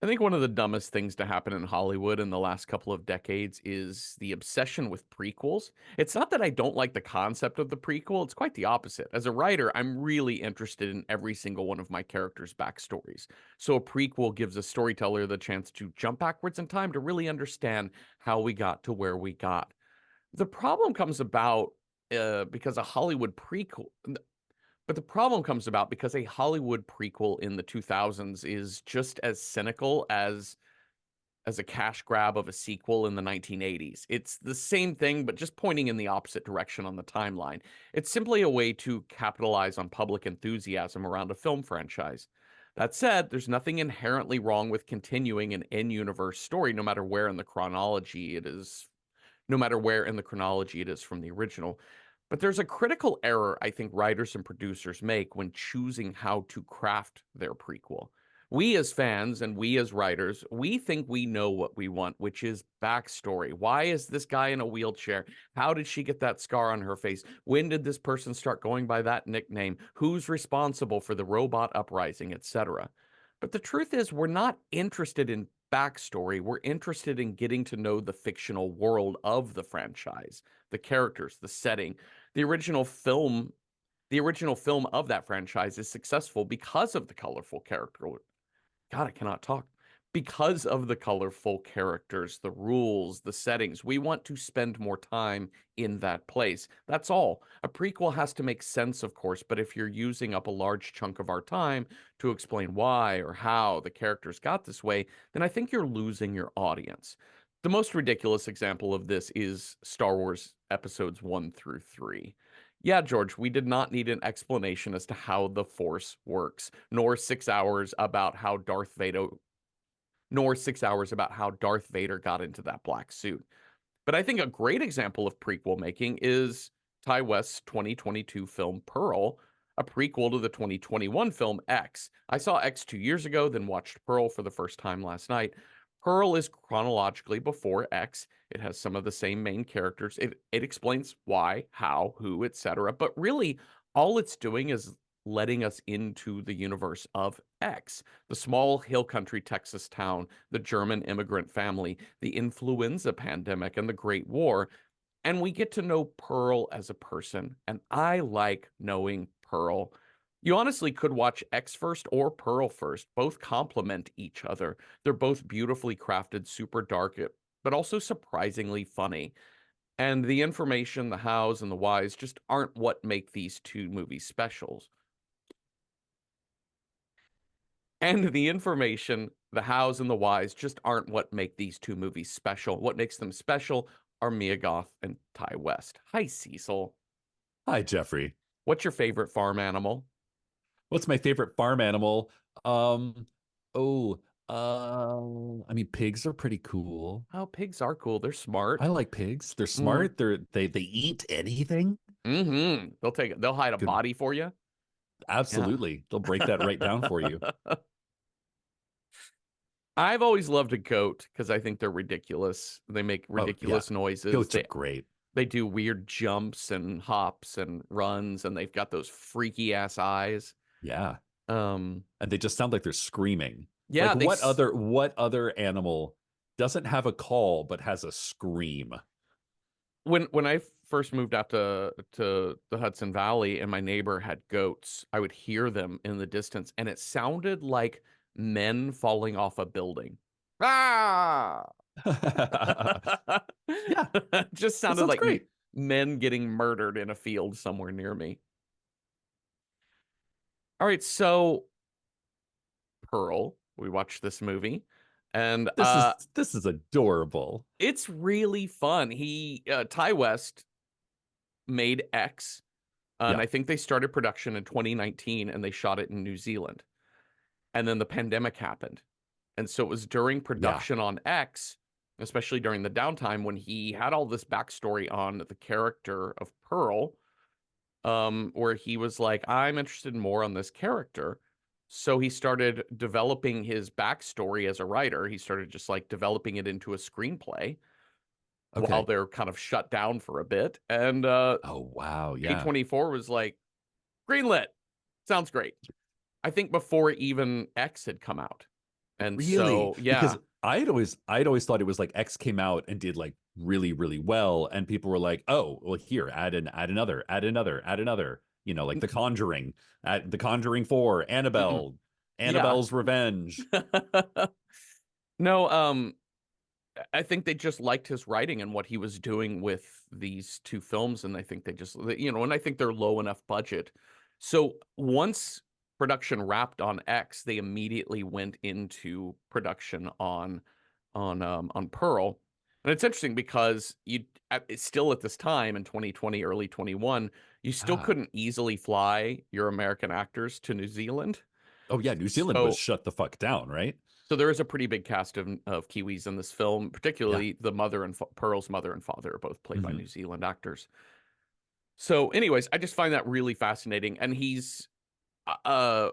I think one of the dumbest things to happen in Hollywood in the last couple of decades is the obsession with prequels. It's not that I don't like the concept of the prequel, it's quite the opposite. As a writer, I'm really interested in every single one of my characters' backstories. So a prequel gives a storyteller the chance to jump backwards in time to really understand how we got to where we got. The problem comes about because a Hollywood prequel but the problem comes about because a Hollywood prequel in the 2000s is just as cynical as a cash grab of a sequel in the 1980s. It's the same thing, but just pointing in the opposite direction on the timeline. It's simply a way to capitalize on public enthusiasm around a film franchise. That said, there's nothing inherently wrong with continuing an in-universe story, no matter where in the chronology it is from the original. But there's a critical error I think writers and producers make when choosing how to craft their prequel. We as fans and we as writers, we think we know what we want, which is backstory. Why is this guy in a wheelchair? How did she get that scar on her face? When did this person start going by that nickname? Who's responsible for the robot uprising, etc.? But the truth is, we're not interested in backstory. We're interested in getting to know the fictional world of the franchise, the characters, the setting. The original film, the original film of that franchise is successful because of the colorful character. God, I cannot talk. Because of the colorful characters, the rules, the settings, we want to spend more time in that place. That's all. A prequel has to make sense, of course, but if you're using up a large chunk of our time to explain why or how the characters got this way, then I think you're losing your audience. The most ridiculous example of this is Star Wars episodes 1 through 3. Yeah, George, we did not need an explanation as to how the Force works, nor 6 hours about how Darth Vader got into that black suit. But I think a great example of prequel making is Ty West's 2022 film Pearl, a prequel to the 2021 film X. I saw X 2 years ago, then watched Pearl for the first time last night. Pearl is chronologically before X. It has some of the same main characters. It explains why, how, who, etc. But really, all it's doing is letting us into the universe of X, the small hill country Texas town, the German immigrant family, the influenza pandemic, and the Great War. And we get to know Pearl as a person. And I like knowing Pearl. You honestly could watch X first or Pearl first. Both complement each other. They're both beautifully crafted, super dark, but also surprisingly funny. And the information, the hows, and the whys just aren't what make these two movies specials. And the information, the hows, and the whys just aren't what make these two movies special. What makes them special are Mia Goth and Ty West. Hi, Cecil. Hi, Jeffrey. What's your favorite farm animal? What's my favorite farm animal? Um, oh, I mean, pigs are pretty cool. Oh, pigs are cool. They're I smart. like pigs. They're Mm. smart. They eat anything. They'll take it. They'll hide a Good. body for you. Yeah. Absolutely. They'll break that right down for you. I've always loved a goat because I think they're ridiculous. They make Oh, yeah. ridiculous noises. Goats are They great. they do weird jumps and hops and runs, and they've got those freaky ass eyes. Yeah. Um, And they just sound like they're screaming. yeah, Like they what other animal doesn't have a call but has a scream? when I first moved out to the Hudson Valley and my neighbor had goats, I would hear them in the distance, and it sounded like men falling off a building. Ah! Yeah, Just that sounded sounds like great. men getting murdered in a field somewhere near me. All right, so Pearl, we watched this movie, and This is adorable. it's really fun. Ty West made X, and Yeah. I think they started production in 2019, and they shot it in New Zealand. And then the pandemic happened, and so it was during Yeah. production on X, especially during the downtime, when he had all this backstory on the character of Pearl, where he was like, I'm interested more on this character. So he started developing his backstory as a writer. He started just like developing it into a screenplay while Okay. they're kind of shut down for a bit. And Oh, wow. Yeah. A24 was like, greenlit. Sounds great. I think before even X had come out. And Really? so, Because yeah. I'd always thought it was like X came out and did like really, really well, and people were like, "Oh, well, here, add another, add another, add another." You know, like The Conjuring, add The Conjuring 4, Mm-mm. Annabelle, Yeah. Annabelle's Revenge. No, I think they just liked his writing and what he was doing with these two films, and I think they just, and I think they're low enough budget. So once production wrapped on X, they immediately went into production on Pearl. And it's interesting because it's still at this time in 2020, early 21, you still Ah. couldn't easily fly your American actors to New Zealand. Oh yeah, New Zealand was So shut the fuck down, right? so there is a pretty big cast of Kiwis in this film, Yeah. particularly the mother and Pearl's mother and father are both played by Hmm. New Zealand actors. So, anyways, I just find that really fascinating. And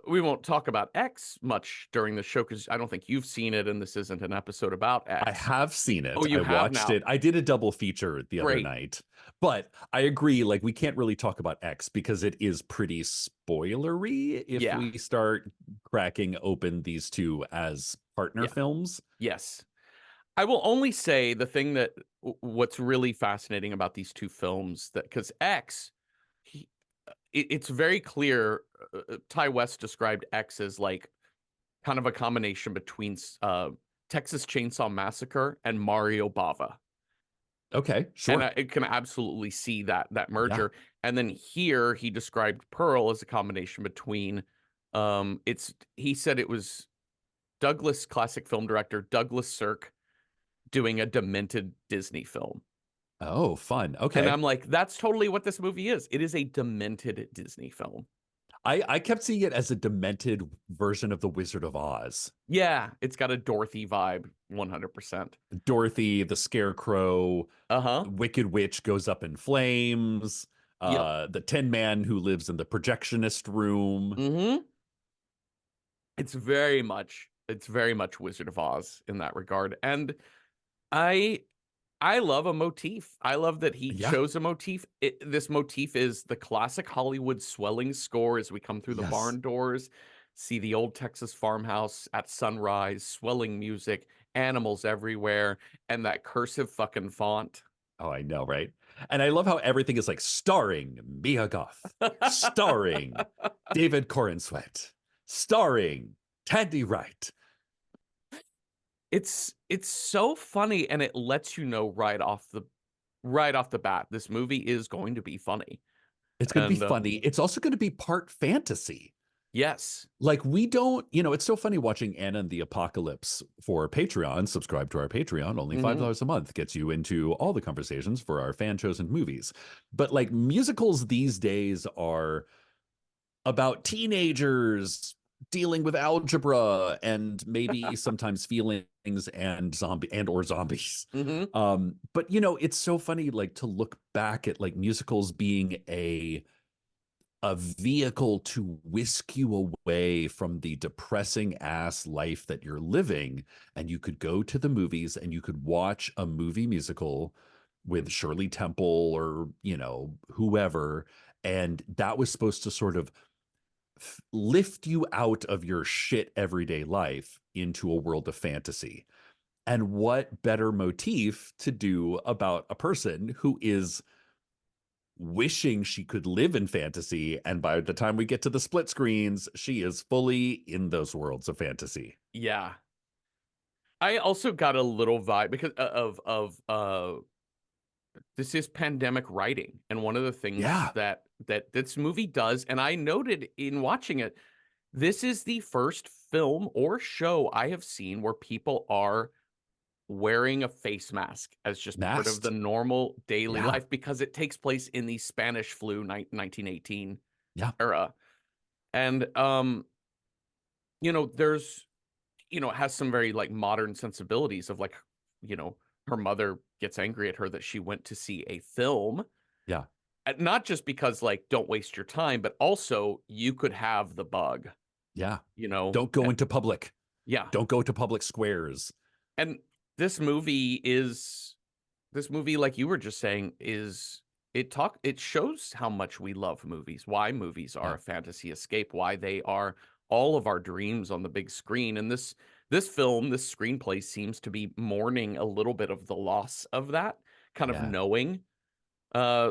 we won't talk about X much during the show because I don't think you've seen it, and this isn't an episode about I X. have seen Oh, it. you I have watched now. it. I did a double feature the other Great. night. But I agree, like we can't really talk about X because it is pretty spoilery if Yeah. we start cracking open these two as partner Yeah. films. Yes. I will only say the thing that what's really fascinating about these two films that because X, he, it's very clear. Ty West described X as like kind of a combination between Texas Chainsaw Massacre and Mario Bava. Okay, And sure. I can absolutely see that Yeah. merger. And then here he described Pearl as a combination between it's he said it was Douglas classic film director Douglas Sirk doing a demented Disney film. Oh, fun. And Okay. I'm like, that's totally what this movie is. It is a demented Disney film. I kept seeing it as a demented version of The Wizard of Oz. Yeah, it's got a Dorothy vibe, 100%. Dorothy, the Scarecrow, Uh-huh. Wicked Witch goes up in flames, Yep. the Tin Man who lives in the projectionist room. Mm-hmm. It's very much Wizard of Oz in that regard. And I I love a motif. I love that he Yeah. chose a motif. This motif is the classic Hollywood swelling score as we come through the Yes. barn doors, see the old Texas farmhouse at sunrise, swelling music, animals everywhere, and that cursive fucking font. Oh, I know, right? And I love how everything is like starring Mia Goth, starring David Corenswet, starring Tandy Wright. It's so funny and it lets you know right off the bat this movie is going to be funny. It's going to be And funny. It's also going to be part fantasy. yes. Like we don't, it's so funny watching Anna and the Apocalypse for Patreon. Subscribe to our Patreon. Only Mhm. $5 a month gets you into all the conversations for our fan chosen movies. But like musicals these days are about teenagers dealing with algebra and maybe sometimes feelings and zombies. Mhm. But it's so funny like to look back at like musicals being a vehicle to whisk you away from the depressing ass life that you're living. And you could go to the movies and you could watch a movie musical with Shirley Temple or, whoever. And that was supposed to sort of lift you out of your shit everyday life into a world of fantasy. And what better motif to do about a person who is wishing she could live in fantasy. And by the time we get to the split screens, she is fully in those worlds of fantasy. Yeah. I also got a little vibe because of this is pandemic writing, and one of the things Yeah. that this movie does, and I noted in watching it, this is the first film or show I have seen where people are wearing a face mask as just part of the Masked. normal daily Yeah. life because it takes place in the Spanish flu 1918 Yeah. era. And there's it has some very like modern sensibilities of like, you know, her mother gets angry at her that she went to see a film. Yeah. Not just because like don't waste your time, but also you could have the bug, Yeah. you know. Don't go into public. Yeah. Don't go to public squares. And this movie is this movie, like you were just saying, is it shows how much we love movies, why movies are Yeah. a fantasy escape, why they are all of our dreams on the big screen. And This film, this screenplay seems to be mourning a little bit of the loss of that, kind of Yeah. knowing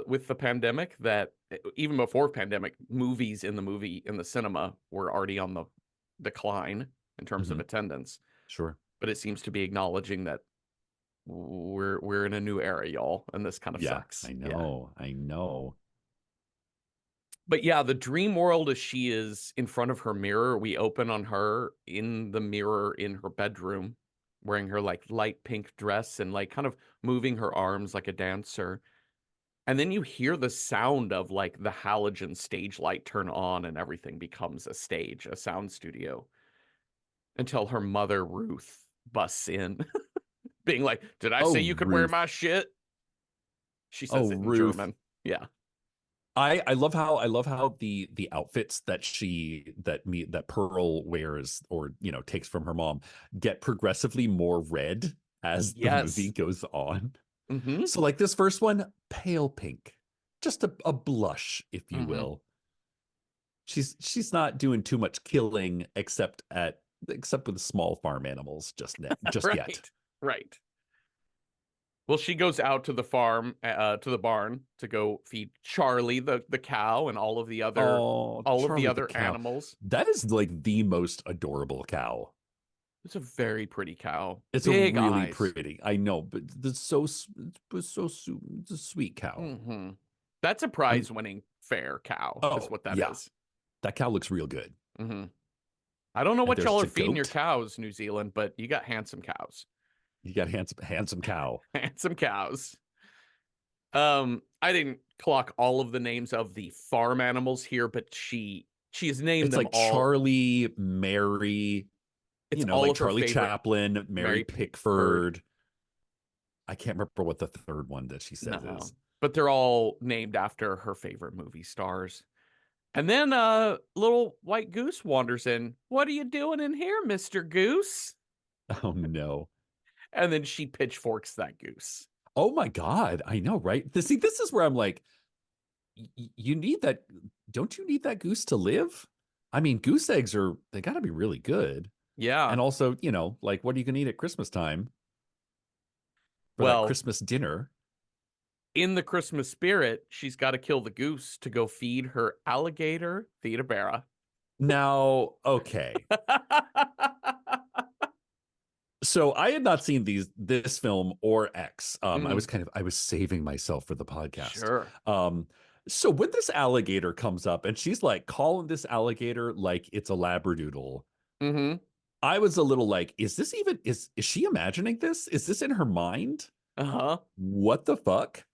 with the pandemic that even before pandemic, movies in the cinema were already on the decline in terms of Mhm. attendance. Sure. But it seems to be acknowledging that we're in a new era, y'all, and this kind of Yeah, sucks. I Yeah. know. I know. But yeah, the dream world as she is in front of her mirror, we open on her in the mirror in her bedroom, wearing her like light pink dress and like kind of moving her arms like a dancer. And then you hear the sound of like the halogen stage light turn on and everything becomes a stage, a sound studio, until her mother, Ruth, busts in, being like, "Did I say Oh, you could wear my Ruth. shit?" She Oh, says it in Ruth. German. Yeah. I love how the outfits that that Pearl wears, or takes from her mom, get progressively more red as the movie Yes. goes on. Mm-hmm. So like this first one, pale pink, just a blush, if you Mm-hmm. will. She's not doing too much killing except with small farm animals just yet. Right. Right. Well, she goes out to the farm, to the barn to go feed Charlie, the cow, and Oh, all of the Charlie the other cow. animals. That is like the most adorable cow. It's a very pretty cow. It's a Big really eyes. pretty. I know, but it's a sweet cow. Mm-hmm. That's a I'm prize-winning fair cow, is Oh, what that yeah. is. That cow looks real good. Mm-hmm. I don't know And what there's y'all are the feeding your goat. cows, New Zealand, but you got handsome cows. You got handsome cow. Handsome cows. I didn't clock all of the names of the farm animals here, but she's named It's them like all. Charlie, Mary, It's all like of her Charlie favorite. Chaplin, Mary Mary Pickford. Pickford. I can't remember what the third one that she says No, is. but they're all named after her favorite movie stars. And then little white goose wanders in. What are you doing in here, Mr. Goose? Oh no. And then she pitchforks that goose. Oh my God. I know, right? See, this is where I'm like, you need that. Don't you need that goose to live? I mean, goose eggs they got to be really good. Yeah. And also, like, what are you going to eat at Christmas time for that Well, Christmas dinner? in the Christmas spirit, she's got to kill the goose to go feed her alligator, Theda. Now, okay. So I had not seen this film or X. Mm, I was saving myself for the podcast. sure. So when this alligator comes up and she's like calling this alligator like it's a labradoodle, Mm-hmm. I was a little like, is she imagining this? Is this in her mind? Uh-huh. What the fuck?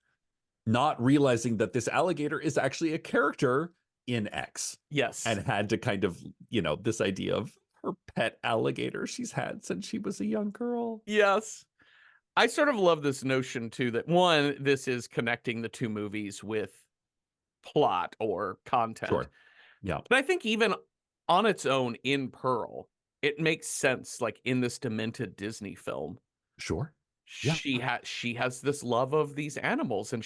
Not realizing that this alligator is actually a character in X, Yes. and had to kind of, this idea of her pet alligator she's had since she was a young girl. Yes. I sort of love this notion too that one, this is connecting the two movies with plot or content. Sure. Yeah. But I think even on its own in Pearl, it makes sense like in this demented Disney film. Sure. Yeah. She has this love of these animals and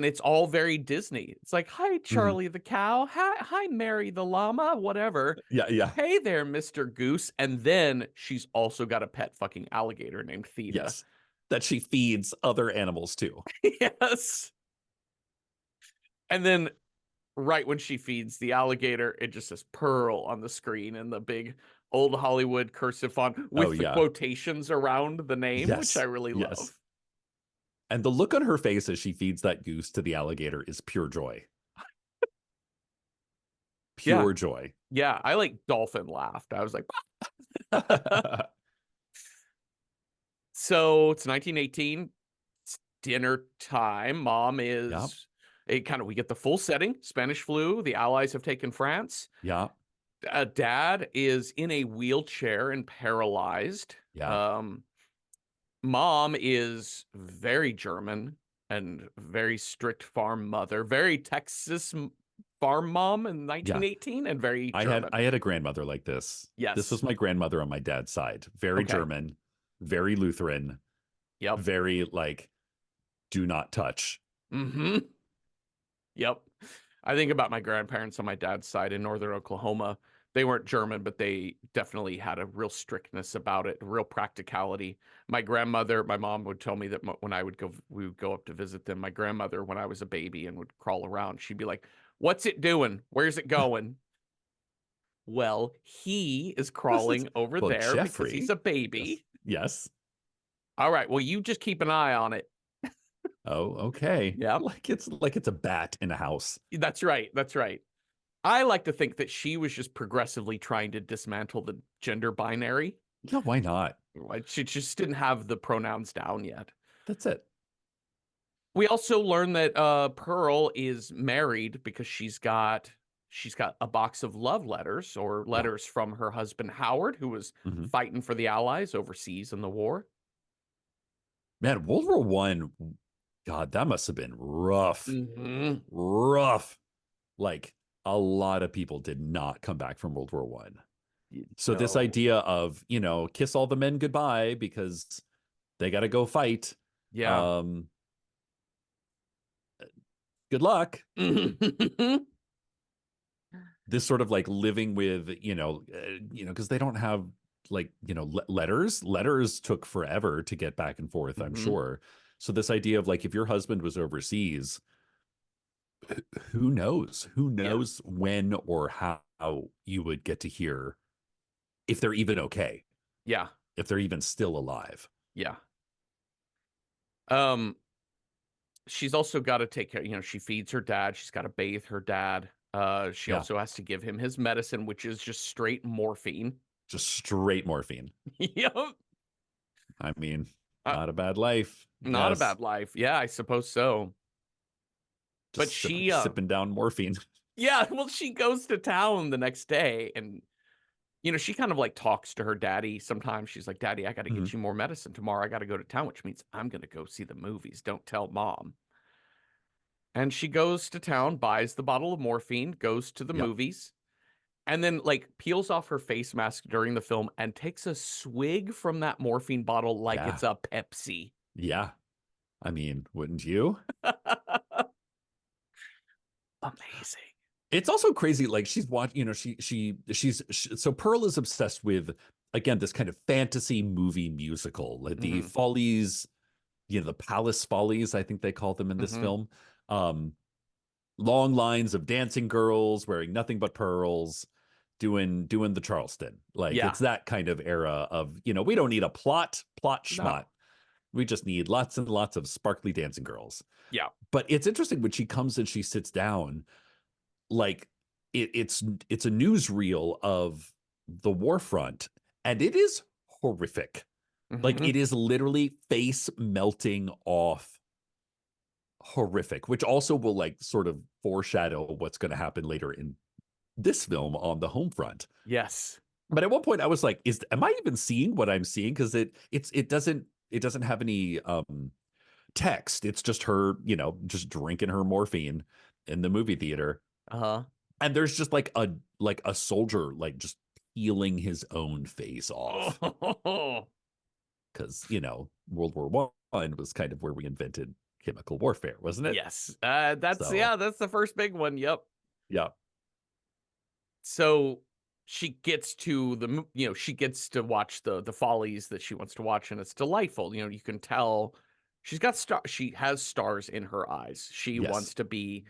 it's all very Disney. It's like, "Hi Mhm. Charlie the cow. Hi Mary the llama, whatever. Yeah. Yeah. Hey there, Mr. Goose." And then she's also got a pet fucking alligator named Theda. Yes. That she feeds other animals too. Yes. And then right when she feeds the alligator, it just says Pearl on the screen in the big old Hollywood cursive font Oh with the yeah. quotations around the name, which I Yes. really Yes. love. And the look on her face as she feeds that goose to the alligator is pure joy. Yeah. Pure joy. Yeah. I like dolphin laughed. I was like, so it's 1918. It's dinner time. Mom Yeah. is we get the full setting. Spanish flu. The Allies have taken France. Yeah. Dad is in a wheelchair and paralyzed. Yeah. Mom is very German and very strict farm mother, very Texas farm mom in Yeah. 1918 and very I German. had a grandmother like this. This Yes. was my grandmother on my dad's side. Very Okay. German, very Lutheran, Yep. very like do not touch. Mm-hmm. Yep. I think about my grandparents on my dad's side in northern Oklahoma. They weren't German, but they definitely had a real strictness about it, real practicality. My grandmother, my mom would tell me that when we would go up to visit them. My grandmother, when I was a baby and would crawl around, she'd be like, "What's it doing? Where's it going?" Well, he is crawling over Well, there because he's Jeffrey. a Yes. baby. Yes. All right. Well, you just keep an eye on it. Oh, okay. Yeah, Like it's a bat in a house. that's right. That's right. I like to think that she was just progressively trying to dismantle the gender binary. Yeah, why not? Like, she just didn't have the pronouns down yet. That's it. We also learn that Pearl is married because she's got a box of love letters or Yeah. letters from her husband Howard, who was Hmm. fighting for the Allies overseas in the war. Man, World War One, God, that must have been rough. Hmm. Rough. Like a lot of people did not come back from World War One. So this No. idea of, kiss all the men goodbye because they got to go fight. Yeah. Um, good luck. This sort of like living with, because they don't have like, letters. Letters took forever to get back and forth, I'm Hmm. sure. So this idea of like if your husband was overseas, who knows? Who Yeah. knows when or how you would get to hear if they're even okay, Yeah. if they're even still alive. Yeah. Um, she's also got to take care, she feeds her dad. She's got to bathe her dad. She Yeah, also has to give him his medicine, which is just straight morphine. just straight morphine. Yep. I mean, Uh, not a bad life, I Not a guess. bad life. Yeah, I suppose so. But Just sipping down morphine. yeah, well, she goes to town the next day and, she kind of like talks to her daddy. Sometimes she's like, "Daddy, I got to Mhm. get you more medicine tomorrow. I got to go to town," which means I'm going to go see the movies. Don't tell mom. And she goes to town, buys the bottle of morphine, goes to the Yep. movies, and then like peels off her face mask during the film and takes a swig from that morphine bottle like Yeah. it's a Pepsi. Yeah. I mean, wouldn't you? Amazing. It's also crazy. Like she's watching, so Pearl is obsessed with, again, this kind of fantasy movie musical, like the Hmm. Follies, the Palace Follies, I think they call them in this Hmm. film. Um, Long lines of dancing girls wearing nothing but pearls, doing the Charleston. Like Yeah. it's that kind of era of, we don't need a plot schmott. No. We just need lots and lots of sparkly dancing girls. Yeah. But it's interesting when she comes and she sits down, like it's a newsreel of the war front, and it is horrific. Like Hmm. it is literally face melting off horrific, which also will like sort of foreshadow what's going to happen later in this film on the home front. Yes. But at one point I was like, am I even seeing what I'm seeing? Because it doesn't have any text. It's just her, just drinking her morphine in the movie theater. Uh-huh. And there's just like a soldier like just peeling his own face off. Oh, Because, World War One was kind of where we invented chemical warfare, wasn't it? yes. That's So that's the first big one. Yep. yeah. So she gets to she gets to watch the follies that she wants to watch, and it's delightful. You can tell she has stars in her eyes. She Yes. wants to be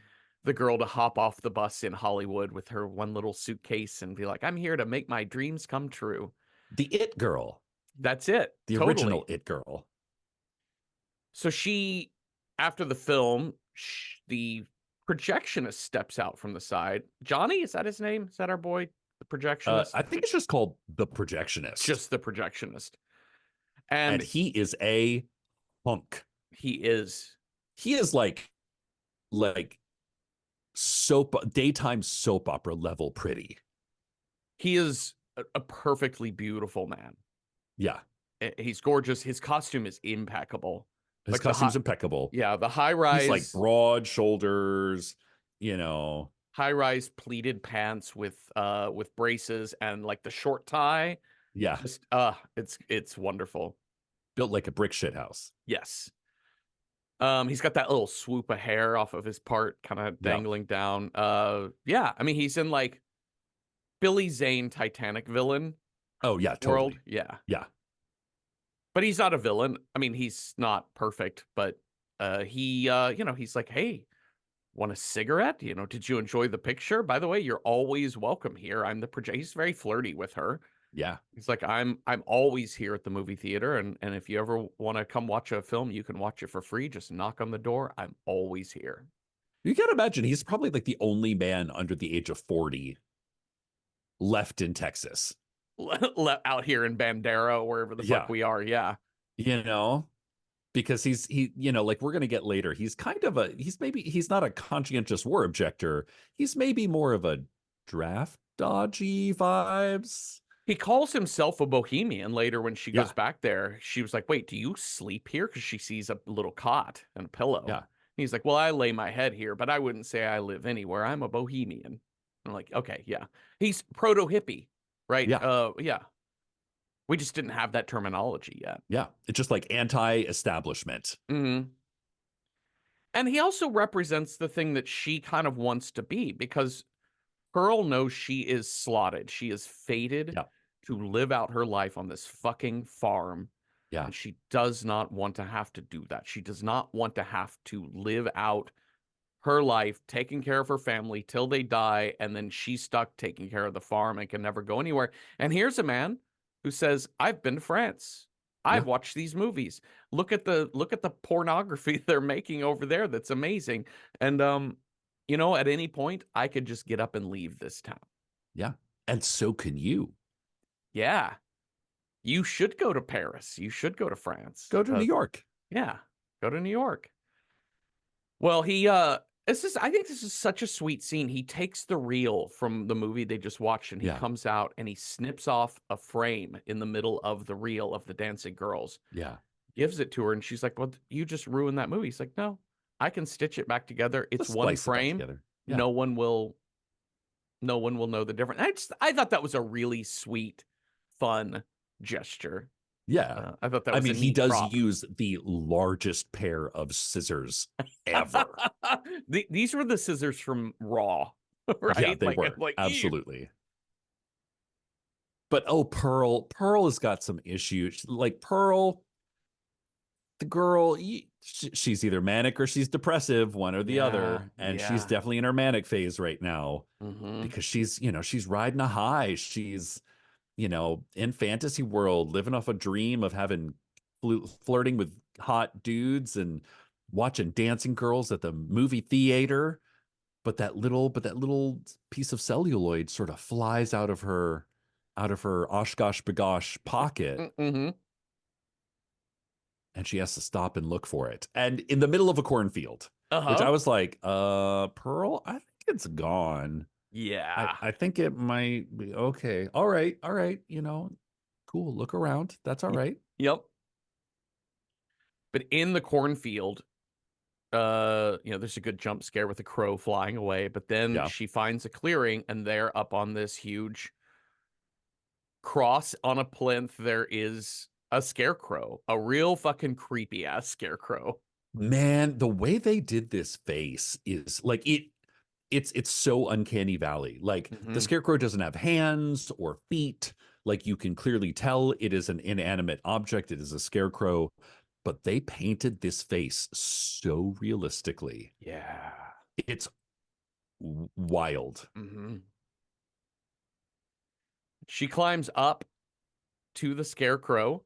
the girl to hop off the bus in Hollywood with her one little suitcase and be like, "I'm here to make my dreams come true." The It Girl, That's it. the original Totally. It Girl. So she, after the film, the projectionist steps out from the side. Johnny, is that his name? Is that our boy, the projectionist? I think it's just called The Projectionist. Just the projectionist. And And he is a hunk. he is, He is like daytime soap opera level pretty. he is a perfectly beautiful man. Yeah. He's gorgeous. His costume is impeccable. His Like the high, costume's impeccable. yeah, the He's like broad shoulders, you know. high rise pleated pants with braces and like the short tie. Yeah. Just it's wonderful. Built like a brick shit house. Yes. He's got that little swoop of hair off of his part kind of Yeah. dangling down. Yeah, I mean he's in like Billy Zane Titanic villain Oh yeah, world. totally. Yeah. Yeah. But he's not a villain. I mean, he's not perfect, but he's like, "Hey, want a cigarette? Did you enjoy the picture? By the way, you're always welcome here. I'm the project." He's very flirty with her. Yeah. He's like, I'm always here at the movie theater, and if you ever want to come watch a film, you can watch it for free. Just knock on the door. I'm always here." You can imagine he's probably like the only man under the age of 40 left in Texas. Out here in Bandera, wherever the fuck Yeah. we are. Yeah. You know, because like we're going to get later. He's not a conscientious war objector. He's maybe more of a draft dodgy vibes. He calls himself a bohemian later when she goes Yeah. back there. She was like, "Wait, do you sleep here?" Because she sees a little cot and a pillow. Yeah. And he's like, "Well, I lay my head here, but I wouldn't say I live anywhere. I'm a bohemian." I'm like, "Okay, yeah." He's proto hippie, right? Yeah. Yeah. We just didn't have that terminology yet. Yeah. It's just like anti-establishment. Hmm. And he also represents the thing that she kind of wants to be, because Pearl knows she is slotted. She is fated Yeah. to live out her life on this fucking farm. Yeah. And she does not want to have to do that. She does not want to have to live out her life taking care of her family till they die, and then she's stuck taking care of the farm and can never go anywhere. And here's a man who says, "I've been to France. Yeah. I've watched these movies. Look at the pornography they're making over there. That's amazing. And at any point I could just get up and leave this town." Yeah. And so can you. Yeah. You should go to Paris. You should go to France. Go to New York. Yeah. Go to New York. Well, I think this is such a sweet scene. He takes the reel from the movie they just watched, and he Yeah. comes out and he snips off a frame in the middle of the reel of the dancing girls, Yeah. gives it to her, and she's like, "Well, you just ruined that movie." He's like, "No, I can stitch it back together. It's Let's one splice it back frame. together. Yeah. No one will know the difference." I thought that was a really sweet, fun gesture. Yeah. I thought that I was a mean, he neat does prop. use the largest pair of scissors ever. These were the scissors from Raw, right? Yeah, they were. Ew. Absolutely. But oh, Pearl has got some issues. Like Pearl, the girl, she's either manic or she's depressive, one or the Yeah, other. And she's yeah. definitely in her manic phase right now Hmm. because she's riding a high. She's, in fantasy world, living off a dream of having flirting with hot dudes and watching dancing girls at the movie theater. But that little piece of celluloid sort of flies out of her Oshkosh bagosh pocket, Hmm. and she has to stop and look for it. And in the middle of a cornfield, which Uh-huh. I was like, Pearl, I think it's gone. I, Yeah. I think it might be okay. All right, cool. Look around. That's all right. Yep. But in the cornfield, there's a good jump scare with a crow flying away, but then Yeah. she finds a clearing, and they're up on this huge cross on a plinth. There is a scarecrow, a real fucking creepy ass scarecrow. Man, the way they did this face is like it's so uncanny valley. Like the Hmm. scarecrow doesn't have hands or feet. Like you can clearly tell it is an inanimate object. It is a scarecrow, but they painted this face so realistically. Yeah. It's wild. Hmm. She climbs up to the scarecrow,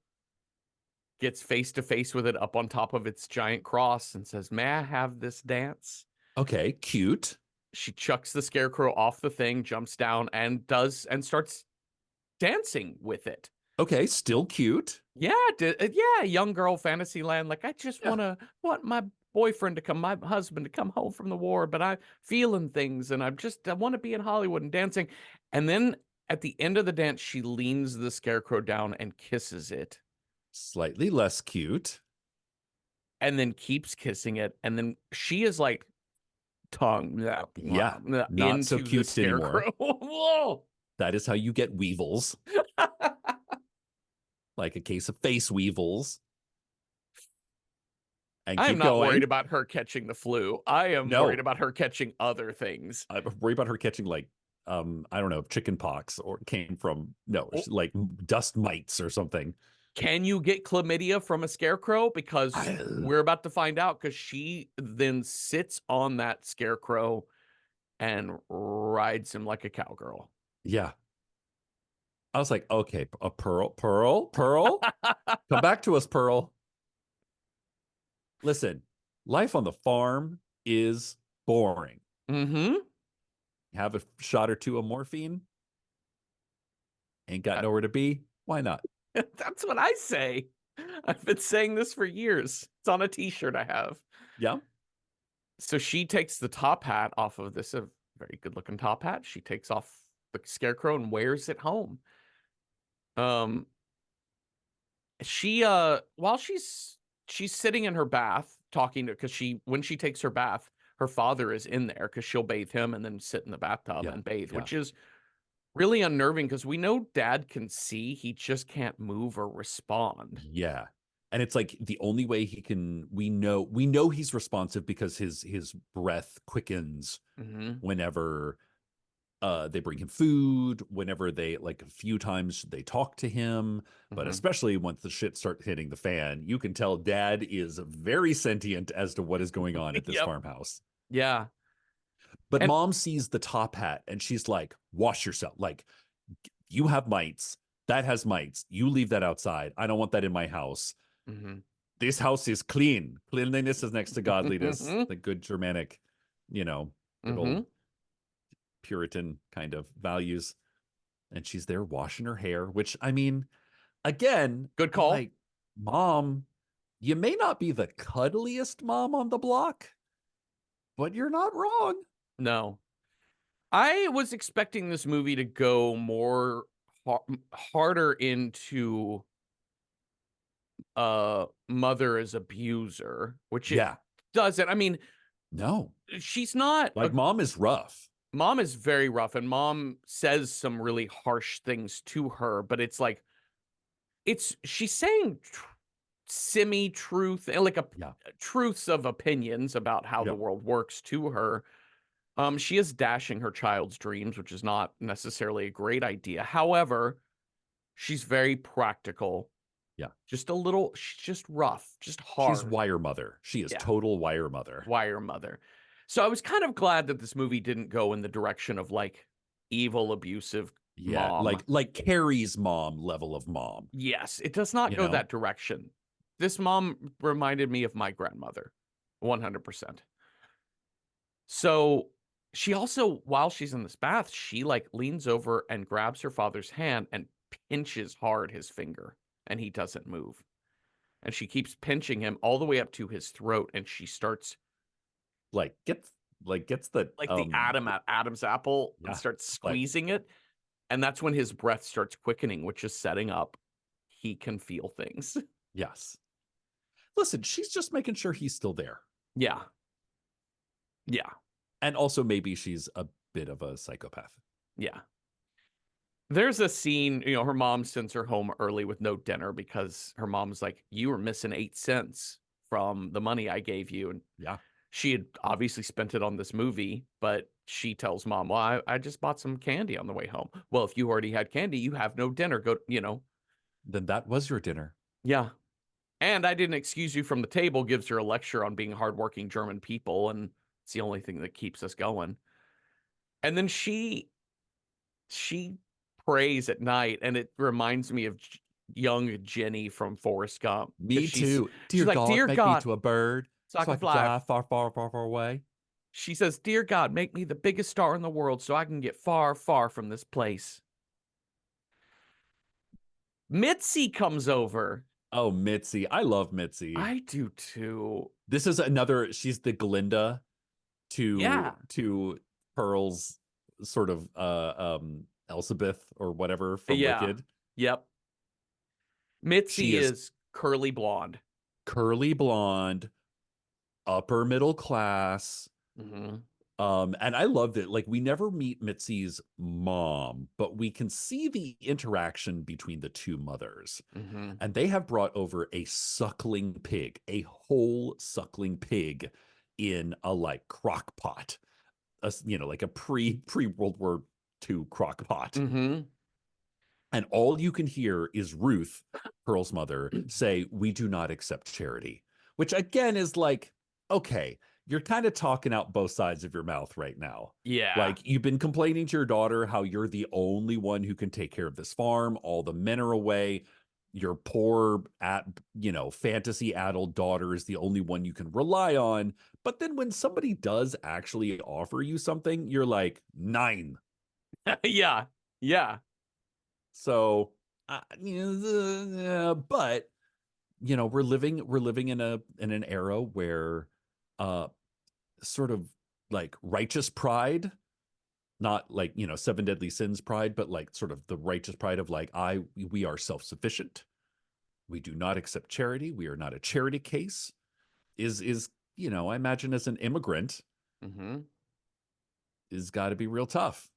gets face to face with it up on top of its giant cross, and says, "May I have this dance?" Okay, cute. She chucks the scarecrow off the thing, jumps down, and starts dancing with it. Okay, still cute. Yeah, yeah, young girl fantasy land. Like, I just Yeah. want my boyfriend to come, my husband to come home from the war, but I'm feeling things, and I want to be in Hollywood and dancing. And then at the end of the dance, she leans the scarecrow down and kisses it, Slightly less cute. and then keeps kissing it. And then she is like tongue Yeah, not so into the cute anymore. scarecrow. Whoa. That is how you get weevils, like a case of face weevils. And I'm keep not going. worried about her catching the flu. I am No. worried about her catching other things. I worry about her catching like I don't know, chicken pox or came from no, Oh, like dust mites or something. can you get chlamydia from a scarecrow? Because I, we're about to find out, because she then sits on that scarecrow and rides him like a cowgirl. yeah. I was like, okay, a Pearl, come back to us, Pearl. Listen, life on the farm is boring. Mm-hmm. Have a shot or two of morphine, ain't got nowhere to be. Why not? That's what I say. I've been saying this for years. It's on a t-shirt I have. Yeah. So she takes the top hat off of this, a very good looking top hat. She takes off the scarecrow and wears it home. Um, she while she's sitting in her bath talking to, because she when she takes her bath, her father is in there because she'll bathe him and then sit in the bathtub Yeah. and bathe, Yeah. which is really unnerving because we know dad can see, he just can't move or respond. Yeah. And it's like the only way he can we know he's responsive because his breath quickens Hmm. whenever they bring him food, whenever they like a few times they talk to him, but Hmm. especially once the shit start hitting the fan, you can tell dad is very sentient as to what is going on at this Yep. farmhouse. Yeah. But And mom sees the top hat and she's like, wash yourself. Like, you have mites. That has mites. You leave that outside. I don't want that in my house. mhm. This house is clean. Cleanliness is next to godliness. Mhm. The good Germanic, you know, good old Mhm. Puritan kind of values. And she's there washing her hair, which I mean, again, Good I'm call. like, mom, you may not be the cuddliest mom on the block, but you're not wrong. No. I was expecting this movie to go more harder into mother as abuser, which it Yeah. doesn't. I mean, No. she's not a Like mom is rough. mom is very rough, and mom says some really harsh things to her, but it's like she's saying semi truth, like a Yeah. truths of opinions about how the Yep. world works to her. She is dashing her child's dreams, which is not necessarily a great idea. However, she's very practical. Yeah. She's just rough, just She's hard. wire mother. She is Yeah, total wire mother. wire mother. So I was kind of glad that this movie didn't go in the direction of like evil, abusive Yeah. mom. Like Carrie's mom level of mom, Yes, it does not you go know? that direction. This mom reminded me of my grandmother, 100%. So she also, while she's in this bath, she like leans over and grabs her father's hand and pinches hard his finger, and he doesn't move. And she keeps pinching him all the way up to his throat, and she starts Like gets the like the Adam's apple and yeah. starts Like squeezing it. And that's when his breath starts quickening, which is setting up he can feel things. yes. Listen, she's just making sure he's still there. Yeah. Yeah. And also maybe she's a bit of a psychopath. Yeah. There's a scene, her mom sends her home early with no dinner because her mom's like, you were missing 8 cents from the money I gave you. And Yeah. she had obviously spent it on this movie, but she tells mom, well, I just bought some candy on the way home. Well, if you already had candy, you have no dinner. Then that was your dinner. Yeah. And I didn't excuse you from the table, gives her a lecture on being hardworking German people. And it's the only thing that keeps us going. And then she prays at night, and it reminds me of young Jenny from Forrest Gump, because Me too. she's Dear like, God, "Dear make me God, to a bird so I so I can can fly." fly far, far, far, far away. She says, "Dear God, make me the biggest star in the world so I can get far, far from this place." Mitzi comes over. Oh, Mitzi. I love Mitzi. I do too. This is another, she's the Glinda Yeah, to Pearl's sort of Elizabeth or whatever from yeah, Wicked. yep. She Mitzi is is curly blonde. curly blonde, upper middle class. Hmm. And I loved it. Like we never meet Mitzi's mom, but we can see the interaction between the two mothers. Hmm. And they have brought over a suckling pig, a whole suckling pig in a like crock pot, like a pre World War to Crock-Pot. Mm-hmm. And all you can hear is Ruth, Pearl's mother, say, "We do not accept charity," which again is like, okay, you're kind of talking out both sides of your mouth right now. Yeah. Like, you've been complaining to your daughter how you're the only one who can take care of this farm. All the men are away. Your poor, fantasy addled daughter is the only one you can rely on. But then when somebody does actually offer you something, you're like, nine. Yeah. Yeah. So, but we're living in an era where, uh, sort of like righteous pride, not like seven deadly sins pride, but like sort of the righteous pride of like we are self sufficient. We do not accept charity. We are not a charity case. Is I imagine as an immigrant Mm-hmm. is got to be real tough.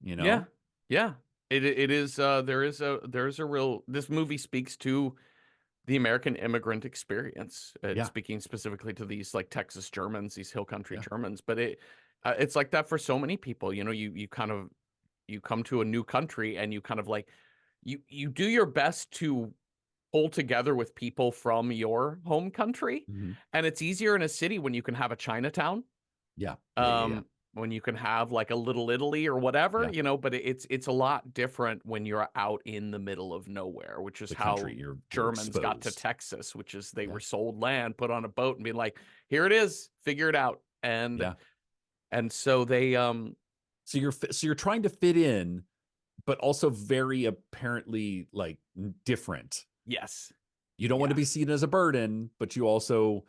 Yeah. Yeah. It is there is a real this movie speaks to the American immigrant experience. It's Yeah, speaking specifically to these like Texas Germans, these hill country yeah. Germans, but it's like that for so many people. You kind of you come to a new country and you kind of like you do your best to pull together with people from your home country, Mhm. and it's easier in a city when you can have a Chinatown, Yeah, yeah, yeah, yeah, um, when you can have like a Little Italy or whatever, yeah. but it's a lot different when you're out in the middle of nowhere, which is The how country you're Germans got to exposed. Texas, which is they Yeah, were sold land, put on a boat and be like, here it is, figure it out. And yeah. and so they So you're trying to fit in, but also very apparently like different. yes. You don't want to Yeah. be seen as a burden, but you also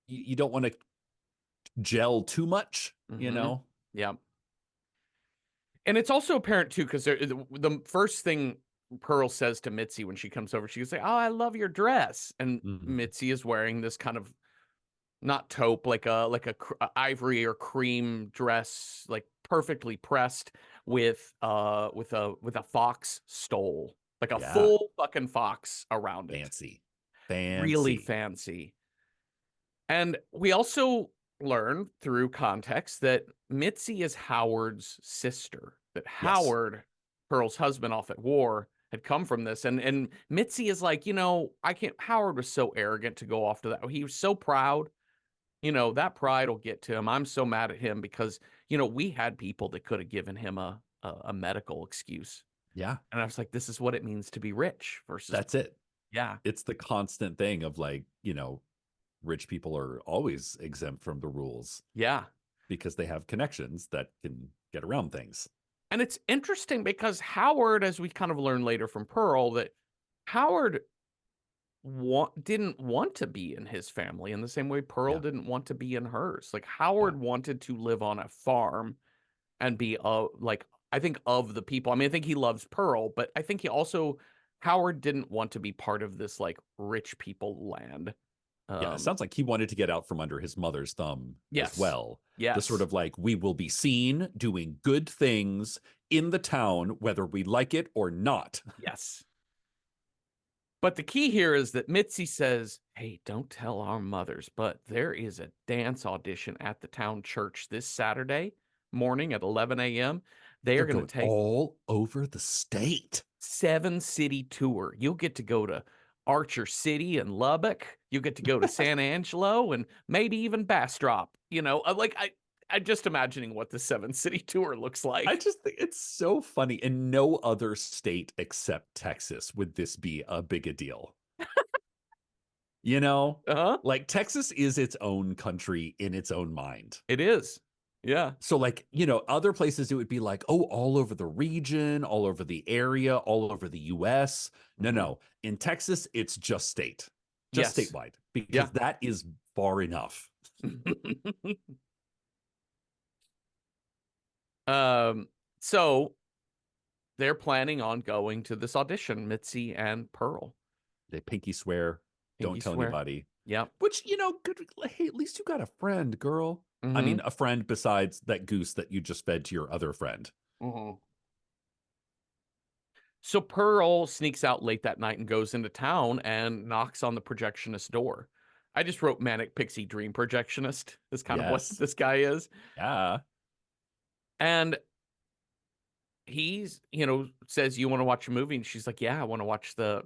you don't want to gel too much, Mm-hmm. Yeah. And it's also apparent too, because the first thing Pearl says to Mitzi when she comes over, she goes like, "Oh, I love your dress," and Mhm. Mitzi is wearing this kind of not taupe, like a ivory or cream dress, like perfectly pressed with a fox stole, like a Yeah, full fucking fox around it, fancy, really fancy. fancy. And we also learn through context that Mitzi is Howard's sister, that Yes. Howard, Pearl's husband off at war, had come from this. And Mitzi is like, I can't, Howard was so arrogant to go off to that. He was so proud. That pride will get to him. I'm so mad at him because, we had people that could have given him a medical excuse. Yeah, And I was like, this is what it means to be rich versus, that's it. yeah, It's the constant thing of like, rich people are always exempt from the rules yeah. because they have connections that can get around things. And it's interesting because Howard, as we kind of learn later from Pearl, that Howard didn't want to be in his family in the same way Pearl Yeah. didn't want to be in hers. Like Yeah. Howard wanted to live on a farm and be like I think of the people. I mean, I think he loves Pearl, but I think he also Howard didn't want to be part of this like rich people land. Yeah, it Um, sounds like he wanted to get out from under his mother's thumb as yes. well. The sort Yes. of like, we will be seen doing good things in the town, whether we like it or not. Yes. But the key here is that Mitzi says, "Hey, don't tell our mothers, but there is a dance audition at the town church this Saturday morning at 11 a.m. They They're are going to going take all over the state. 7 city tour. You'll get to go to Archer City and Lubbock. You'll get to go to San Angelo and maybe even Bastrop. I'm just imagining what the 7 city tour looks I like. just think it's so funny. In no other state except Texas would this be a big a deal. You know, Uh-huh. like Texas is its own country in its own mind. It is. Yeah. So, like, other places it would be like, oh, all over the region, all over the area, all over the US. No, Mhm. no. In Texas, it's just state, just Yes. statewide, because Yeah. that is far enough. um so they're planning on going to this audition, Mitzi and Pearl. They pinky swear, don't Pinky tell swear. anybody. Yep. Which, good. Hey, at least you got a friend, girl. I Mm-hmm. mean, a friend besides that goose that you just fed to your other friend. Mm-hmm. So Pearl sneaks out late that night and goes into town and knocks on the projectionist door. I just wrote manic pixie dream projectionist is kind of what Yes. this guy is. Yeah. And he's, you know, says, "You want to watch a movie?" And she's like, "Yeah, I want to watch the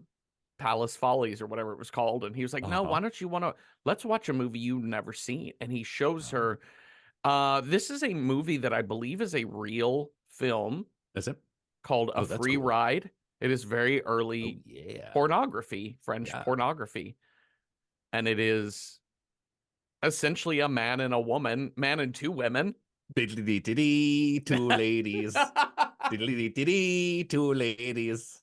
Palace Follies or whatever it was called." And he was like, "No, Uh-huh. why don't you want to let's watch a movie you've never seen." And he shows Oh. her this is a movie that I believe is a real film Is it? called A Oh, that's Free cool. Ride. It is very Oh, early yeah. pornography, French Yeah. pornography, and it is essentially a man and a woman, man and two women. Diddly-dee-dee-dee, two ladies. Diddly-dee-dee-dee, two ladies.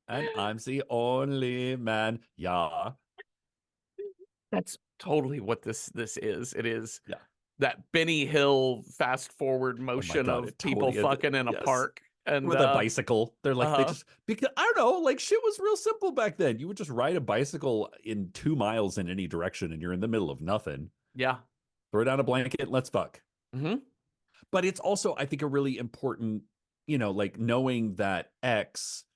And I'm the only man. Yeah. That's totally what this is. It is Yeah. that Benny Hill fast forward Oh my motion God. of It people totally is. fucking in a Yes. park. And With a bicycle. They're like, they uh just, because I don't know, like shit was real simple back then. You would just ride a bicycle in 2 miles in any direction and you're in the middle of nothing. yeah. Throw down a blanket, let's fuck. Hmm. But it's also, I think, a really important, you know, like knowing that X